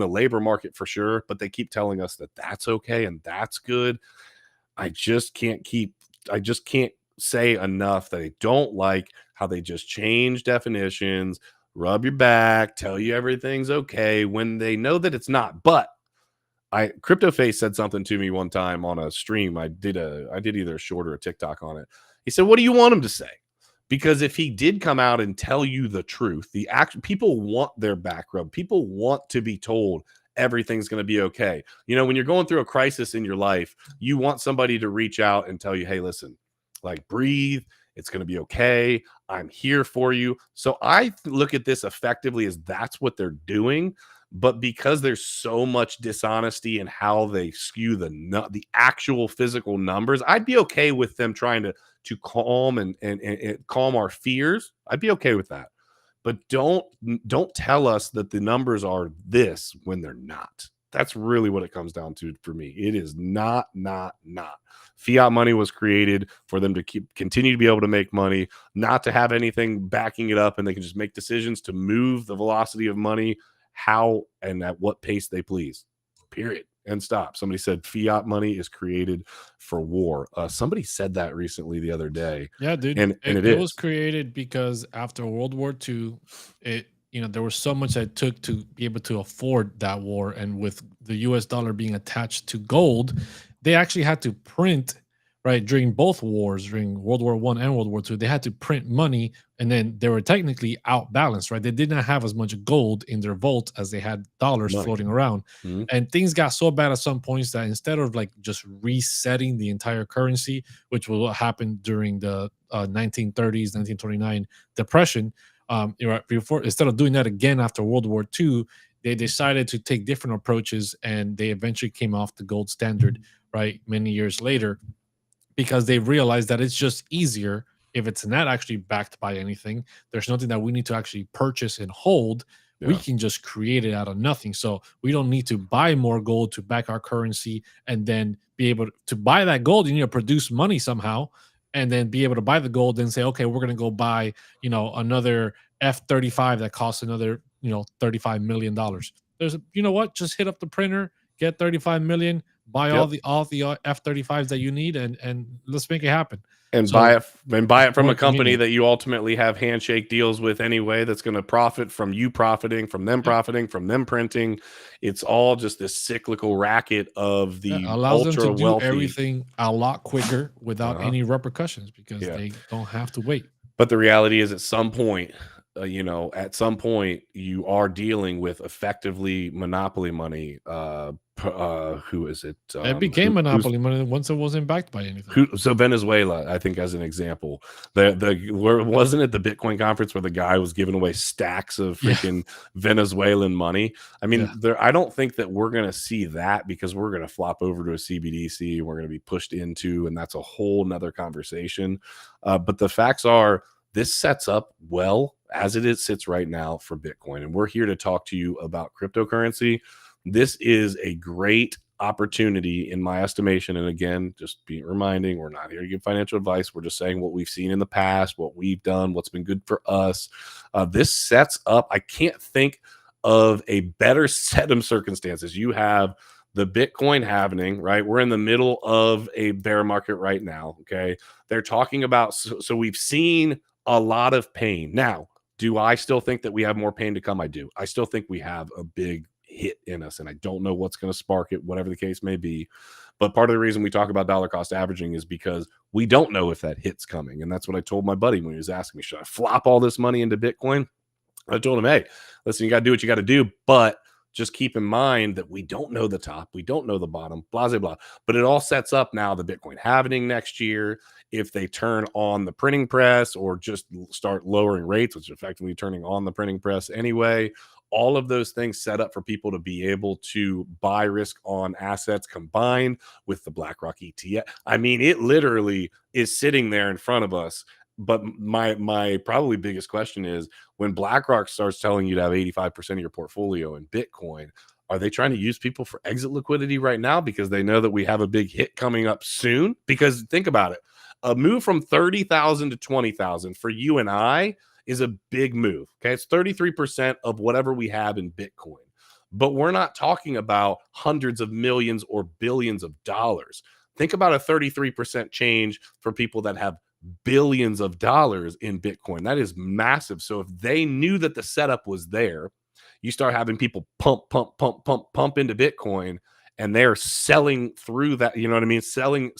labor market for sure, but they keep telling us that that's okay and that's good. I just can't say enough that I don't like how they just change definitions, rub your back, tell you everything's okay when they know that it's not. But CryptoFace said something to me one time on a stream. I did either a short or a TikTok on it. He said, "What do you want him to say?" Because if he did come out and tell you the truth, people want their back rub. People want to be told everything's going to be okay. You know, when you're going through a crisis in your life, you want somebody to reach out and tell you, hey, listen, like, breathe. It's going to be okay. I'm here for you. So I look at this effectively as that's what they're doing. But because there's so much dishonesty in how they skew the actual physical numbers, I'd be okay with them trying to calm and calm our fears. I'd be okay with that. But don't tell us that the numbers are this when they're not. That's really what it comes down to for me. It is not. Fiat money was created for them to continue to be able to make money, not to have anything backing it up, and they can just make decisions to move the velocity of money how and at what pace they please. Period. And stop. Somebody said fiat money is created for war. Somebody said that recently the other day. Yeah, dude. And it was created because after World War II, there was so much that it took to be able to afford that war. And with the US dollar being attached to gold, they actually had to print, right, during both wars, during World War I and World War II, they had to print money, and then they were technically outbalanced, right? They did not have as much gold in their vault as they had dollars floating around. Mm-hmm. And things got so bad at some points that instead of like just resetting the entire currency, which was what happened during the 1930s, 1929 depression, before, instead of doing that again after World War II, they decided to take different approaches, and they eventually came off the gold standard, right, many years later, because they realized that it's just easier if it's not actually backed by anything. There's nothing that we need to actually purchase and hold. We can just create it out of nothing. So we don't need to buy more gold to back our currency and then be able to buy that gold. You need to produce money somehow and then be able to buy the gold and say, okay, we're going to go buy, another F-35 that costs another, $35 million. What? Just hit up the printer, get 35 million, buy all the F-35s that you need, and let's make it happen. And buy it from a company that you ultimately have handshake deals with anyway, that's going to profit from you profiting, from them profiting, from them printing. It's all just this cyclical racket of the allows them to do wealthy. Everything a lot quicker without any repercussions because they don't have to wait. But the reality is, at some point, you are dealing with effectively monopoly money. Who is it? It became monopoly money once it wasn't backed by anything. So Venezuela, I think, as an example, wasn't it the Bitcoin conference where the guy was giving away stacks of freaking Venezuelan money? I mean, I don't think that we're going to see that, because we're going to flop over to a CBDC. We're going to be pushed into, and that's a whole nother conversation. But the facts are, this sets up well as it sits right now for Bitcoin. And we're here to talk to you about cryptocurrency. This is a great opportunity in my estimation. And again, just reminding, we're not here to give financial advice. We're just saying what we've seen in the past, what we've done, what's been good for us. This sets up, I can't think of a better set of circumstances. You have the Bitcoin halving, right? We're in the middle of a bear market right now. Okay. They're talking about, so we've seen a lot of pain. Now, do I still think that we have more pain to come? I do. I still think we have a big hit in us, and I don't know what's going to spark it, whatever the case may be. But part of the reason we talk about dollar cost averaging is because we don't know if that hit's coming. And that's what I told my buddy when he was asking me, should I flop all this money into Bitcoin? I told him, hey, listen, you got to do what you got to do, but just keep in mind that we don't know the top, we don't know the bottom, blah, blah, blah. But it all sets up now the Bitcoin halving next year. If they turn on the printing press or just start lowering rates, which is effectively turning on the printing press anyway, all of those things set up for people to be able to buy risk on assets combined with the BlackRock ETF. I mean, it literally is sitting there in front of us. But my probably biggest question is, when BlackRock starts telling you to have 85% of your portfolio in Bitcoin, are they trying to use people for exit liquidity right now because they know that we have a big hit coming up soon? Because think about it. A move from 30,000 to 20,000 for you and I is a big move. Okay. It's 33% of whatever we have in Bitcoin. But we're not talking about hundreds of millions or billions of dollars. Think about a 33% change for people that have billions of dollars in Bitcoin. That is massive. So if they knew that the setup was there, you start having people pump into Bitcoin, and they're selling through that, you know what I mean? Selling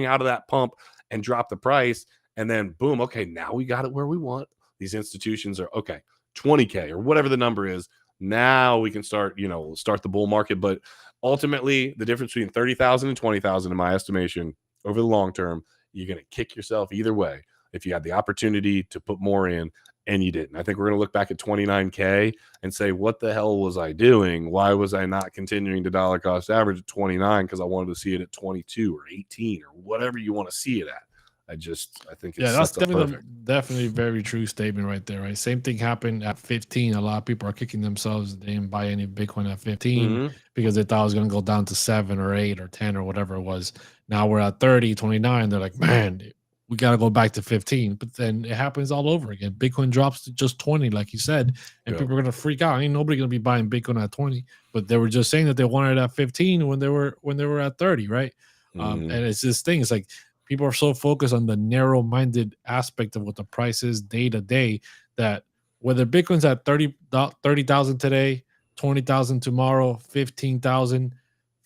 out of that pump and drop the price. And then boom, okay, now we got it where we want. These institutions are okay, 20K or whatever the number is. Now we can start, start the bull market. But ultimately, the difference between 30,000 and 20,000, in my estimation, over the long term, you're going to kick yourself either way if you had the opportunity to put more in and you didn't. I think we're going to look back at 29K and say, what the hell was I doing? Why was I not continuing to dollar cost average at 29? Because I wanted to see it at 22 or 18 or whatever you want to see it at. I think it's that's sets up definitely a very true statement right there, right? Same thing happened at 15. A lot of people are kicking themselves. They didn't buy any Bitcoin at 15 because they thought it was going to go down to 7 or 8 or 10 or whatever it was. Now we're at 30, 29. They're like, man, we got to go back to 15. But then it happens all over again. Bitcoin drops to just 20, like you said, and people are going to freak out. Ain't nobody going to be buying Bitcoin at 20. But they were just saying that they wanted it at 15 when they were at 30, right? And it's this thing. It's like, people are so focused on the narrow-minded aspect of what the price is day to day that whether Bitcoin's at 30,000 today, 20,000 tomorrow, 15,000,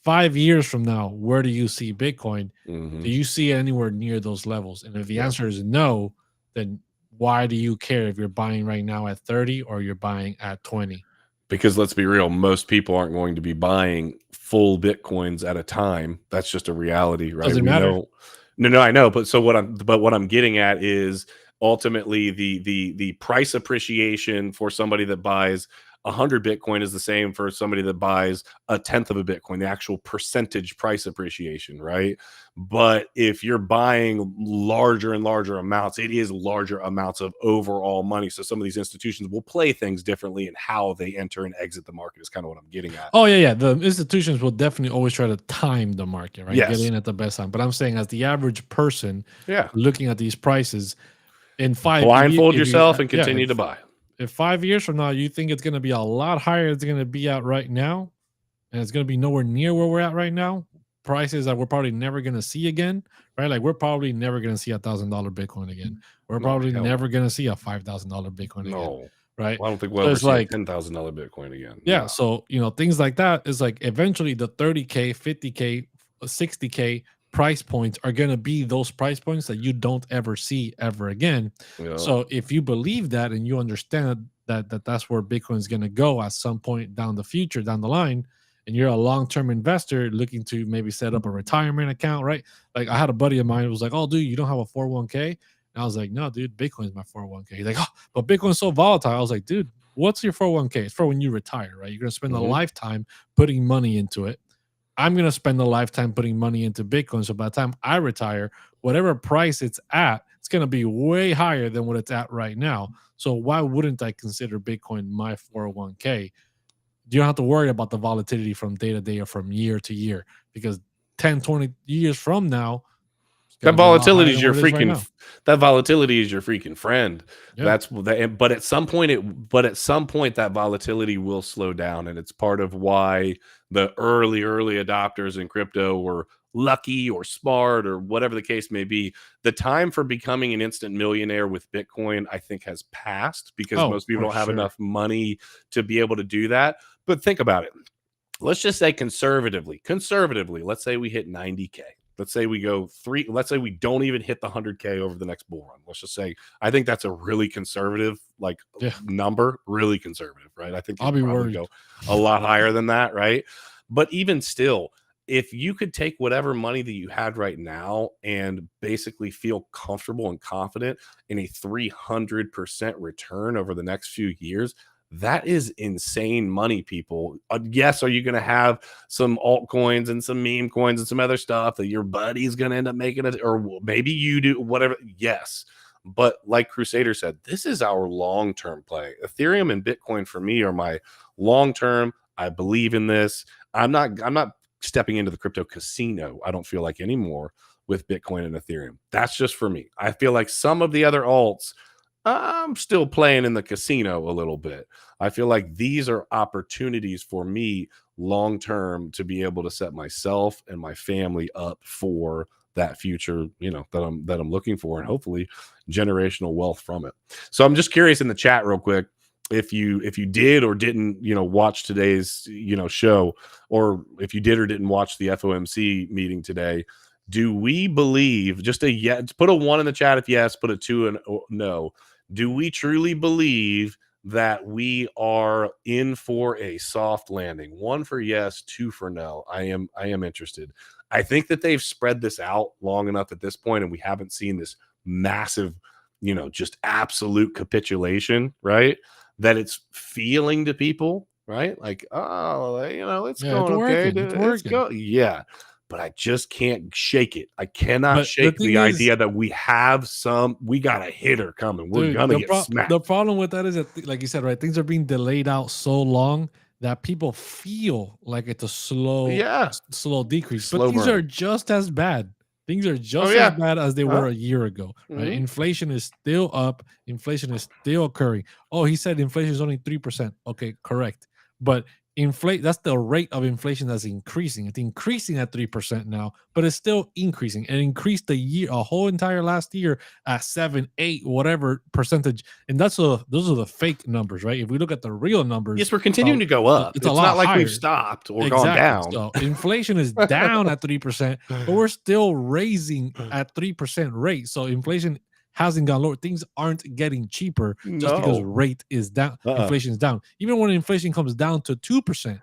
5 years from now, where do you see Bitcoin? Do you see it anywhere near those levels? And if the answer is no, then why do you care if you're buying right now at 30 or you're buying at 20? Because let's be real, most people aren't going to be buying full Bitcoins at a time. That's just a reality, right? Doesn't matter. No, I know. But what I'm getting at is ultimately the price appreciation for somebody that buys 100 Bitcoin is the same for somebody that buys a tenth of a Bitcoin, the actual percentage price appreciation, right? But if you're buying larger and larger amounts, it is larger amounts of overall money. So some of these institutions will play things differently in how they enter and exit the market is kind of what I'm getting at. Oh, yeah. The institutions will definitely always try to time the market, right? Yes. Get in at the best time. But I'm saying as the average person Yeah. looking at these prices, in blindfold yourself and continue to buy. If 5 years from now you think it's going to be a lot higher than it's going to be at right now, and it's going to be nowhere near where we're at right now, prices that we're probably never going to see again, right? Like we're probably never going to see $1,000 Bitcoin again. We're probably never going to see a $5,000 Bitcoin again, right? Well, I don't think we'll ever see a $10,000 Bitcoin again. Yeah, so things like that is like eventually the 30K, 50K, 60K price points are going to be those price points that you don't ever see ever again. Yeah. So if you believe that and you understand that that's where Bitcoin is going to go at some point down the line, and you're a long-term investor looking to maybe set up a retirement account, right? Like I had a buddy of mine who was like, oh, dude, you don't have a 401k? And I was like, no, dude, Bitcoin's my 401k. He's like, oh, but Bitcoin's so volatile. I was like, dude, what's your 401k? It's for when you retire, right? You're going to spend a lifetime putting money into it. I'm going to spend a lifetime putting money into Bitcoin. So by the time I retire, whatever price it's at, it's going to be way higher than what it's at right now. So why wouldn't I consider Bitcoin my 401k? You don't have to worry about the volatility from day to day or from year to year, because 10, 20 years from now, that volatility is your freaking friend. Yeah. But at some point that volatility will slow down, and it's part of why the early adopters in crypto were lucky or smart or whatever the case may be. The time for becoming an instant millionaire with Bitcoin, I think, has passed because most people don't have enough money to be able to do that. But think about it. Let's just say conservatively, let's say we hit 90K. Let's say we go let's say we don't even hit the 100K over the next bull run. Let's just say, I think that's a really conservative number, really conservative, right? I think I'll be worried. Go a lot higher than that, right? But even still, if you could take whatever money that you had right now and basically feel comfortable and confident in a 300% return over the next few years, that is insane money, people. Yes, are you going to have some altcoins and some meme coins and some other stuff that your buddy's going to end up making it, or maybe you do, whatever? Yes. But like Crusader said, this is our long-term play. Ethereum and Bitcoin for me are my long-term. I believe in this. I'm not stepping into the crypto casino, I don't feel like, anymore with Bitcoin and Ethereum. That's just for me. I feel like some of the other alts, I'm still playing in the casino a little bit. I feel like these are opportunities for me long-term to be able to set myself and my family up for that future, that I'm looking for, and hopefully generational wealth from it. So I'm just curious in the chat real quick, if you did or didn't, watch today's, show, or if you did or didn't watch the FOMC meeting today, do we believe, just put a 1 in the chat if yes, put a 2 and no. Do we truly believe that we are in for a soft landing. 1 for yes, 2 for no. I am interested. I think that they've spread this out long enough at this point, and we haven't seen this massive, just absolute capitulation, right? That it's feeling to people, right? Like, oh, it's Yeah, it's going okay. working. It's Let's working. go. Yeah. But I just can't shake it. I cannot But the shake the thing is, idea that we got a hitter coming. We're dude, gonna get smacked. the problem with that is that, like you said, right, things are being delayed out so long that people feel like it's a slow decrease. Slow But things burn. are just as bad. Things are just yeah. as bad as they were a year ago. Right? Mhm. Inflation is still up. Inflation is still occurring. Oh, he said inflation is only 3%. Okay, correct. But that's the rate of inflation that's increasing. It's increasing at 3% now, but it's still increasing. It increased a whole entire last year at 7, 8, whatever percentage. And those are the fake numbers, right? If we look at the real numbers, Yes, we're continuing to go up. It's It's a lot not like higher. we've stopped or gone down. So inflation is down at 3%, but we're still raising at 3% rate. So inflation hasn't gone lower. Things aren't getting cheaper just because No. rate is down. Inflation is down. Even when inflation comes down to 2%,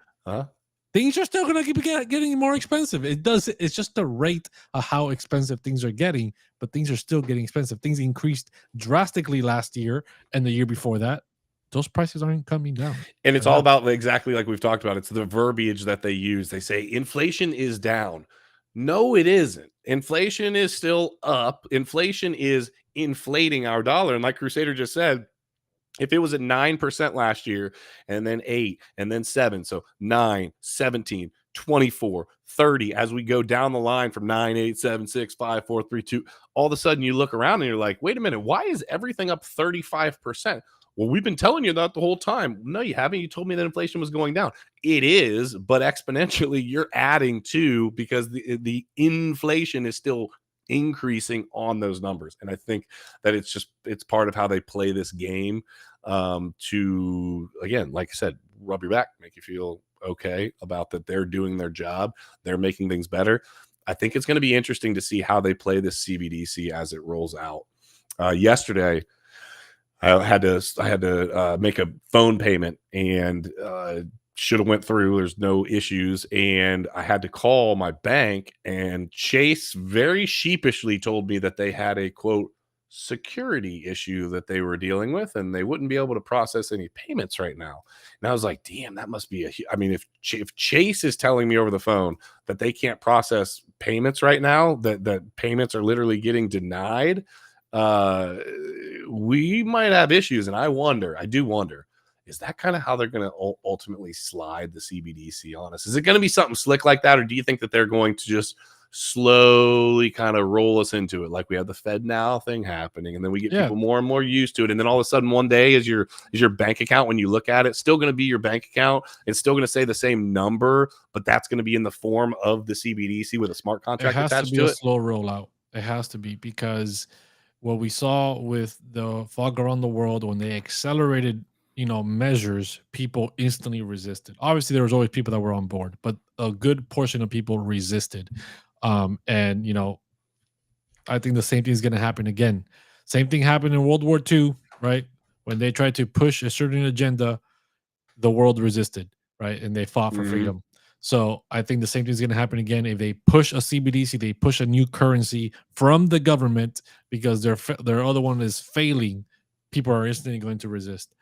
things are still going to keep getting more expensive. It's just the rate of how expensive things are getting, but things are still getting expensive. Things increased drastically last year and the year before that. Those prices aren't coming down. And it's all about exactly like we've talked about. It's the verbiage that they use. They say inflation is down. No, it isn't. Inflation is still up. Inflation is inflating our dollar. And like Crusader just said, if it was at 9% last year and then 8 and then 7, so 9, 17, 24, 30, as we go down the line from 9, 8, 7, 6, 5, 4, 3, 2, all of a sudden you look around and you're like, wait a minute, why is everything up 35%? Well, we've been telling you that the whole time. No, you haven't. You told me that inflation was going down. It is, but exponentially you're adding to, because the inflation is still increasing on those numbers. And I think that it's part of how they play this game, to, again, like I said, rub your back, make you feel okay about that they're doing their job. They're making things better. I think it's going to be interesting to see how they play this CBDC as it rolls out. Yesterday, I had to make a phone payment, and should have went through. There's no issues, and I had to call my bank, and Chase very sheepishly told me that they had a quote security issue that they were dealing with, and they wouldn't be able to process any payments right now. And I was like, damn, that must be if Chase is telling me over the phone that they can't process payments right now, that payments are literally getting denied, we might have issues. And I do wonder, is that kind of how they're going to ultimately slide the CBDC on us? Is it going to be something slick like that, or do you think that they're going to just slowly kind of roll us into it, like we have the Fed now thing happening, and then we get people more and more used to it, and then all of a sudden one day is your bank account, when you look at it, still going to be your bank account, it's still going to say the same number, but that's going to be in the form of the CBDC with a smart contract attached to it? It has to be a slow rollout. It has to be, because what we saw with the fog around the world, when they accelerated measures, people instantly resisted. Obviously there was always people that were on board, but a good portion of people resisted. And I think the same thing is going to happen again. Same thing happened in World War II, right? When they tried to push a certain agenda, the world resisted, right? And they fought for freedom. So I think the same thing is going to happen again. If they push a CBDC, they push a new currency from the government because their other one is failing, people are instantly going to resist.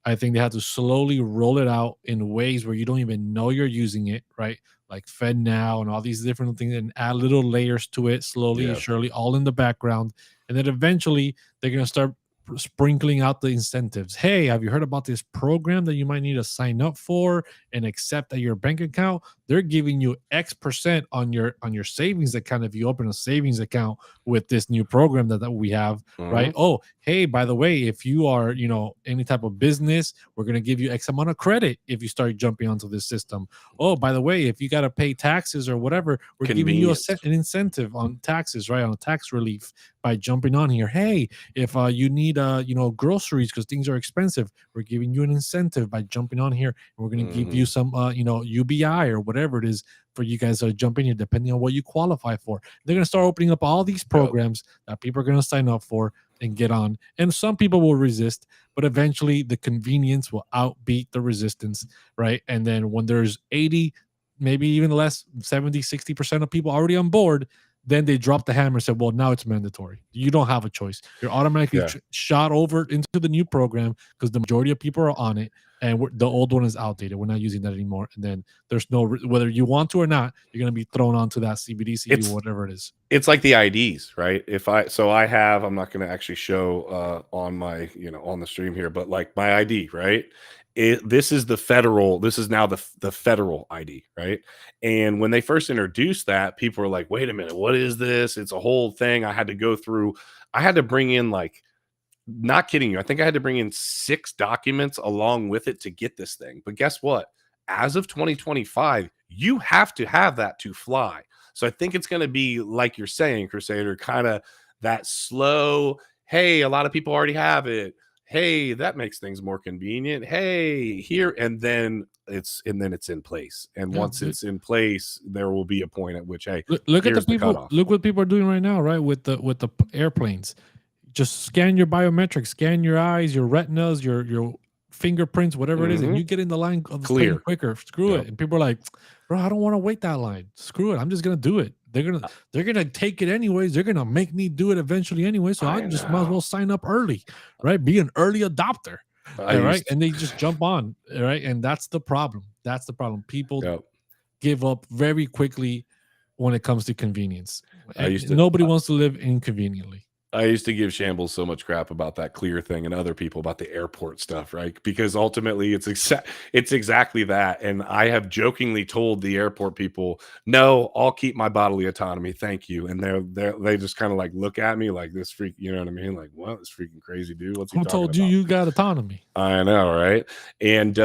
I think they have to slowly roll it out in ways where you don't even know you're using it, right? Like Fed Now and all these different things, and add little layers to it slowly and surely, all in the background. And then eventually they're going to start sprinkling out the incentives. Hey, have you heard about this program that you might need to sign up for and accept at your bank account? They're giving you X% on your savings account if you open a savings account with this new program that we have, right? Oh, hey, by the way, if you are, any type of business, we're going to give you X amount of credit if you start jumping onto this system. Oh, by the way, if you got to pay taxes or whatever, we're giving you an incentive on taxes, right? On tax relief by jumping on here. Hey, if you need groceries because things are expensive, we're giving you an incentive by jumping on here, and we're going to give you some UBI or whatever it is for you guys to jump in here, depending on what you qualify for. They're going to start opening up all these programs that people are going to sign up for and get on. And some people will resist, but eventually the convenience will outbeat the resistance, right? And then when there's 80, maybe even less, 70, 60% of people already on board, then they drop the hammer and said, well, now it's mandatory. You don't have a choice. You're automatically shot over into the new program because the majority of people are on it, and the old one is outdated. We're not using that anymore. And then there's no, whether you want to or not, you're going to be thrown onto that CBDC or whatever it is. It's like the IDs, right? I'm not going to actually show on my, on the stream here, but like my ID, right? This is now the federal ID, right? And when they first introduced that, people were like, wait a minute, what is this? It's a whole thing. I had to bring in, like, not kidding you, I think I had to bring in 6 documents along with it to get this thing. But guess what? As of 2025, you have to have that to fly. So I think it's going to be, like you're saying, Crusader, kind of that slow, hey, a lot of people already have it. Hey, that makes things more convenient. Hey, here, and then it's in place. And once it's in place, there will be a point at which, hey, look at the here's people. cutoff. Look what people are doing right now, right? With the airplanes. Just scan your biometrics, scan your eyes, your retinas, your fingerprints, whatever it is, and you get in the line of the plane quicker. Screw it. And people are like, bro, I don't want to wait that line. Screw it. I'm just gonna do it. They're gonna take it anyways. They're gonna make me do it eventually anyway. So I just might as well sign up early, right? Be an early adopter. Right. And they just jump on, right? And that's the problem. That's the problem. People give up very quickly when it comes to convenience. Nobody wants to live inconveniently. I used to give Shambles so much crap about that Clear thing and other people about the airport stuff, right? Because ultimately it's exactly that. And I have jokingly told the airport people, no, I'll keep my bodily autonomy. Thank you. And they just kind of like look at me like this freak, you know what I mean? Like, what? This freaking crazy dude. What's he Who talking told about? you got autonomy? I know, right? And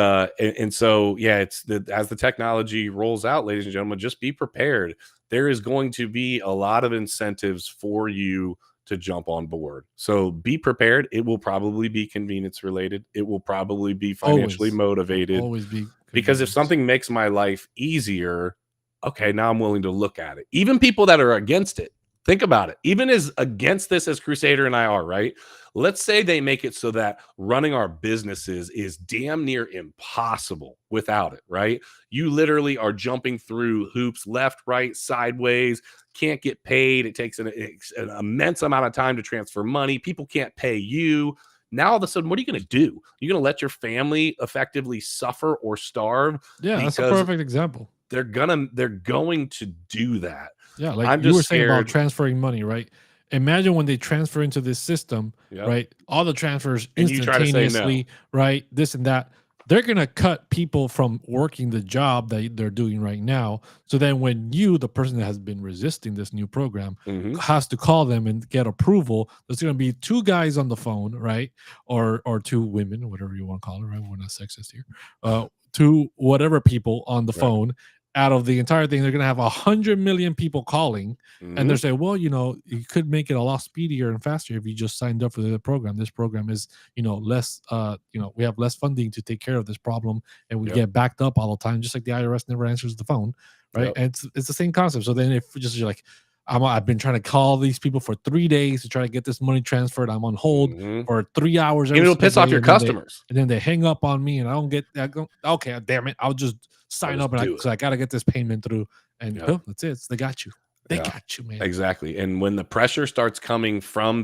so, yeah, as the technology rolls out, ladies and gentlemen, just be prepared. There is going to be a lot of incentives for you to jump on board. So be prepared. It will probably be convenience related. It will probably be financially motivated. Always be because if something makes my life easier, okay, now I'm willing to look at it. Even people that are against it, think about it. Even as against this as Crusader and I are, right? Let's say they make it so that running our businesses is damn near impossible without it, right? You literally are jumping through hoops left, right, sideways, can't get paid. It takes an immense amount of time to transfer money. People can't pay you. Now, all of a sudden, what are you going to do? You're going to let your family effectively suffer or starve? Yeah, that's a perfect example. They're going to do that. Yeah, like I'm you just were saying about scared. transferring money, right? Imagine when they transfer into this system, right? All the transfers And you try to say no. instantaneously, right? This and that. They're going to cut people from working the job that they're doing right now. So then when you, the person that has been resisting this new program, has to call them and get approval, there's going to be 2 guys on the phone, right? Or 2 women, whatever you want to call it, right? We're not sexist here. 2 whatever people on the phone. Out of the entire thing, they're going to have 100 million people calling, and they're saying, well, you could make it a lot speedier and faster if you just signed up for the program. This program is, less, we have less funding to take care of this problem, and we get backed up all the time, just like the IRS never answers the phone, right? And it's the same concept. So then if just you're like, I've been trying to call these people for 3 days to try to get this money transferred. I'm on hold for 3 hours. And it'll piss off your customers. And then they hang up on me, and I don't get that. Okay, damn it. I'll just sign up, because I got to get this payment through. And that's it. They got you. They got you, man. Exactly. And when the pressure starts coming from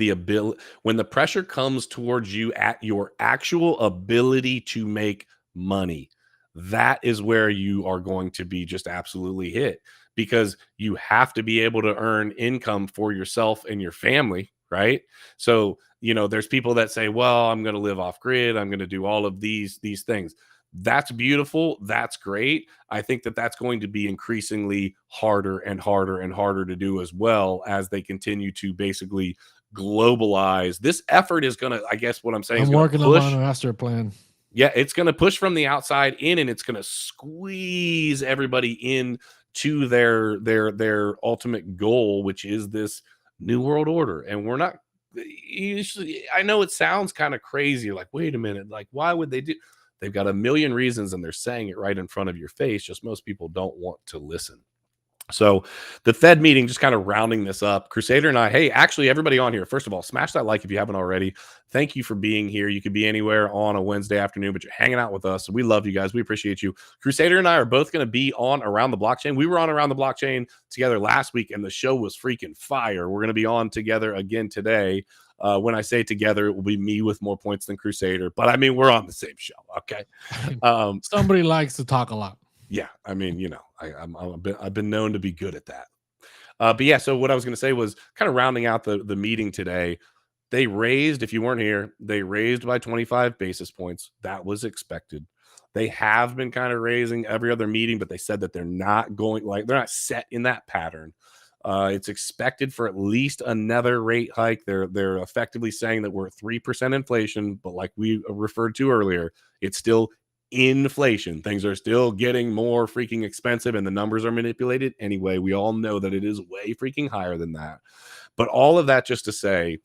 when the pressure comes towards you at your actual ability to make money, that is where you are going to be just absolutely hit. Because you have to be able to earn income for yourself and your family, right? So, there's people that say, well, I'm going to live off grid. I'm going to do all of these things. That's beautiful. That's great. I think that that's going to be increasingly harder and harder and harder to do as well as they continue to basically globalize. This effort is going to, I guess what I'm saying, I'm working on my master plan. Yeah, it's going to push from the outside in, and it's going to squeeze everybody in to their ultimate goal, which is this new world order. And we're not usually, I know it sounds kind of crazy, like, wait a minute, like, why would they do? They've got a million reasons, and they're saying it right in front of your face. Just most people don't want to listen. So the Fed meeting, just kind of rounding this up, Crusader and I, hey, actually everybody on here, first of all, smash that like if you haven't already. Thank you for being here. You could be anywhere on a Wednesday afternoon, but you're hanging out with us. So we love you guys. We appreciate you. Crusader and I are both going to be on Around the Blockchain. We were on Around the Blockchain together last week, and the show was freaking fire. We're going to be on together again today. When I say together, it will be me with more points than Crusader, but I mean, we're on the same show. Okay. Somebody likes to talk a lot. Yeah, I mean, I've been known to be good at that. But yeah, so what I was going to say was kind of rounding out the meeting today. They raised, if you weren't here, they raised by 25 basis points. That was expected. They have been kind of raising every other meeting, but they said that they're not set in that pattern. It's expected for at least another rate hike. They're effectively saying that we're at 3% inflation, but like we referred to earlier, it's still inflation. Things are still getting more freaking expensive, and the numbers are manipulated anyway. We all know that it is way freaking higher than that. But all of that just to say,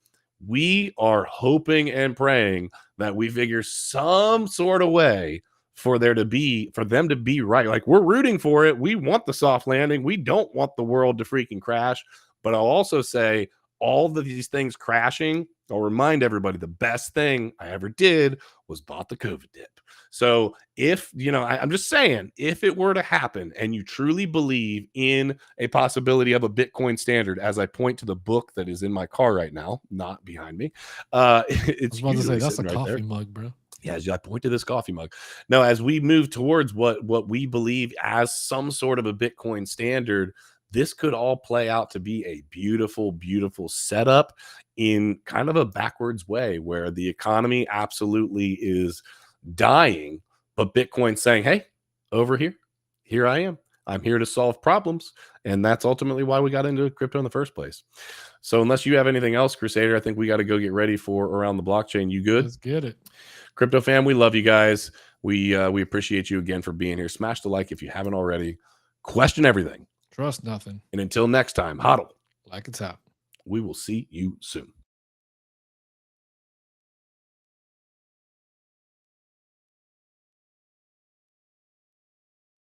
we are hoping and praying that we figure some sort of way for them to be right. Like, we're rooting for it. We want the soft landing. We don't want the world to freaking crash. But I'll also say, all of these things crashing, I'll remind everybody the best thing I ever did was bought the COVID dip. So if, I'm just saying, if it were to happen and you truly believe in a possibility of a Bitcoin standard, as I point to the book that is in my car right now, not behind me, it's I was about to say, usually that's a sitting right coffee there. mug, bro. Yeah, as I point to this coffee mug. No, as we move towards what we believe as some sort of a Bitcoin standard, this could all play out to be a beautiful, beautiful setup in kind of a backwards way where the economy absolutely is dying, but Bitcoin saying, hey, over here I am. I'm here to solve problems. And that's ultimately why we got into crypto in the first place. So unless you have anything else, Crusader, I think we got to go get ready for Around the Blockchain. You good? Let's get it. Crypto fam, we love you guys. We appreciate you again for being here. Smash the like if you haven't already. Question everything. Trust nothing. And until next time, hodl like it's out. We will see you soon.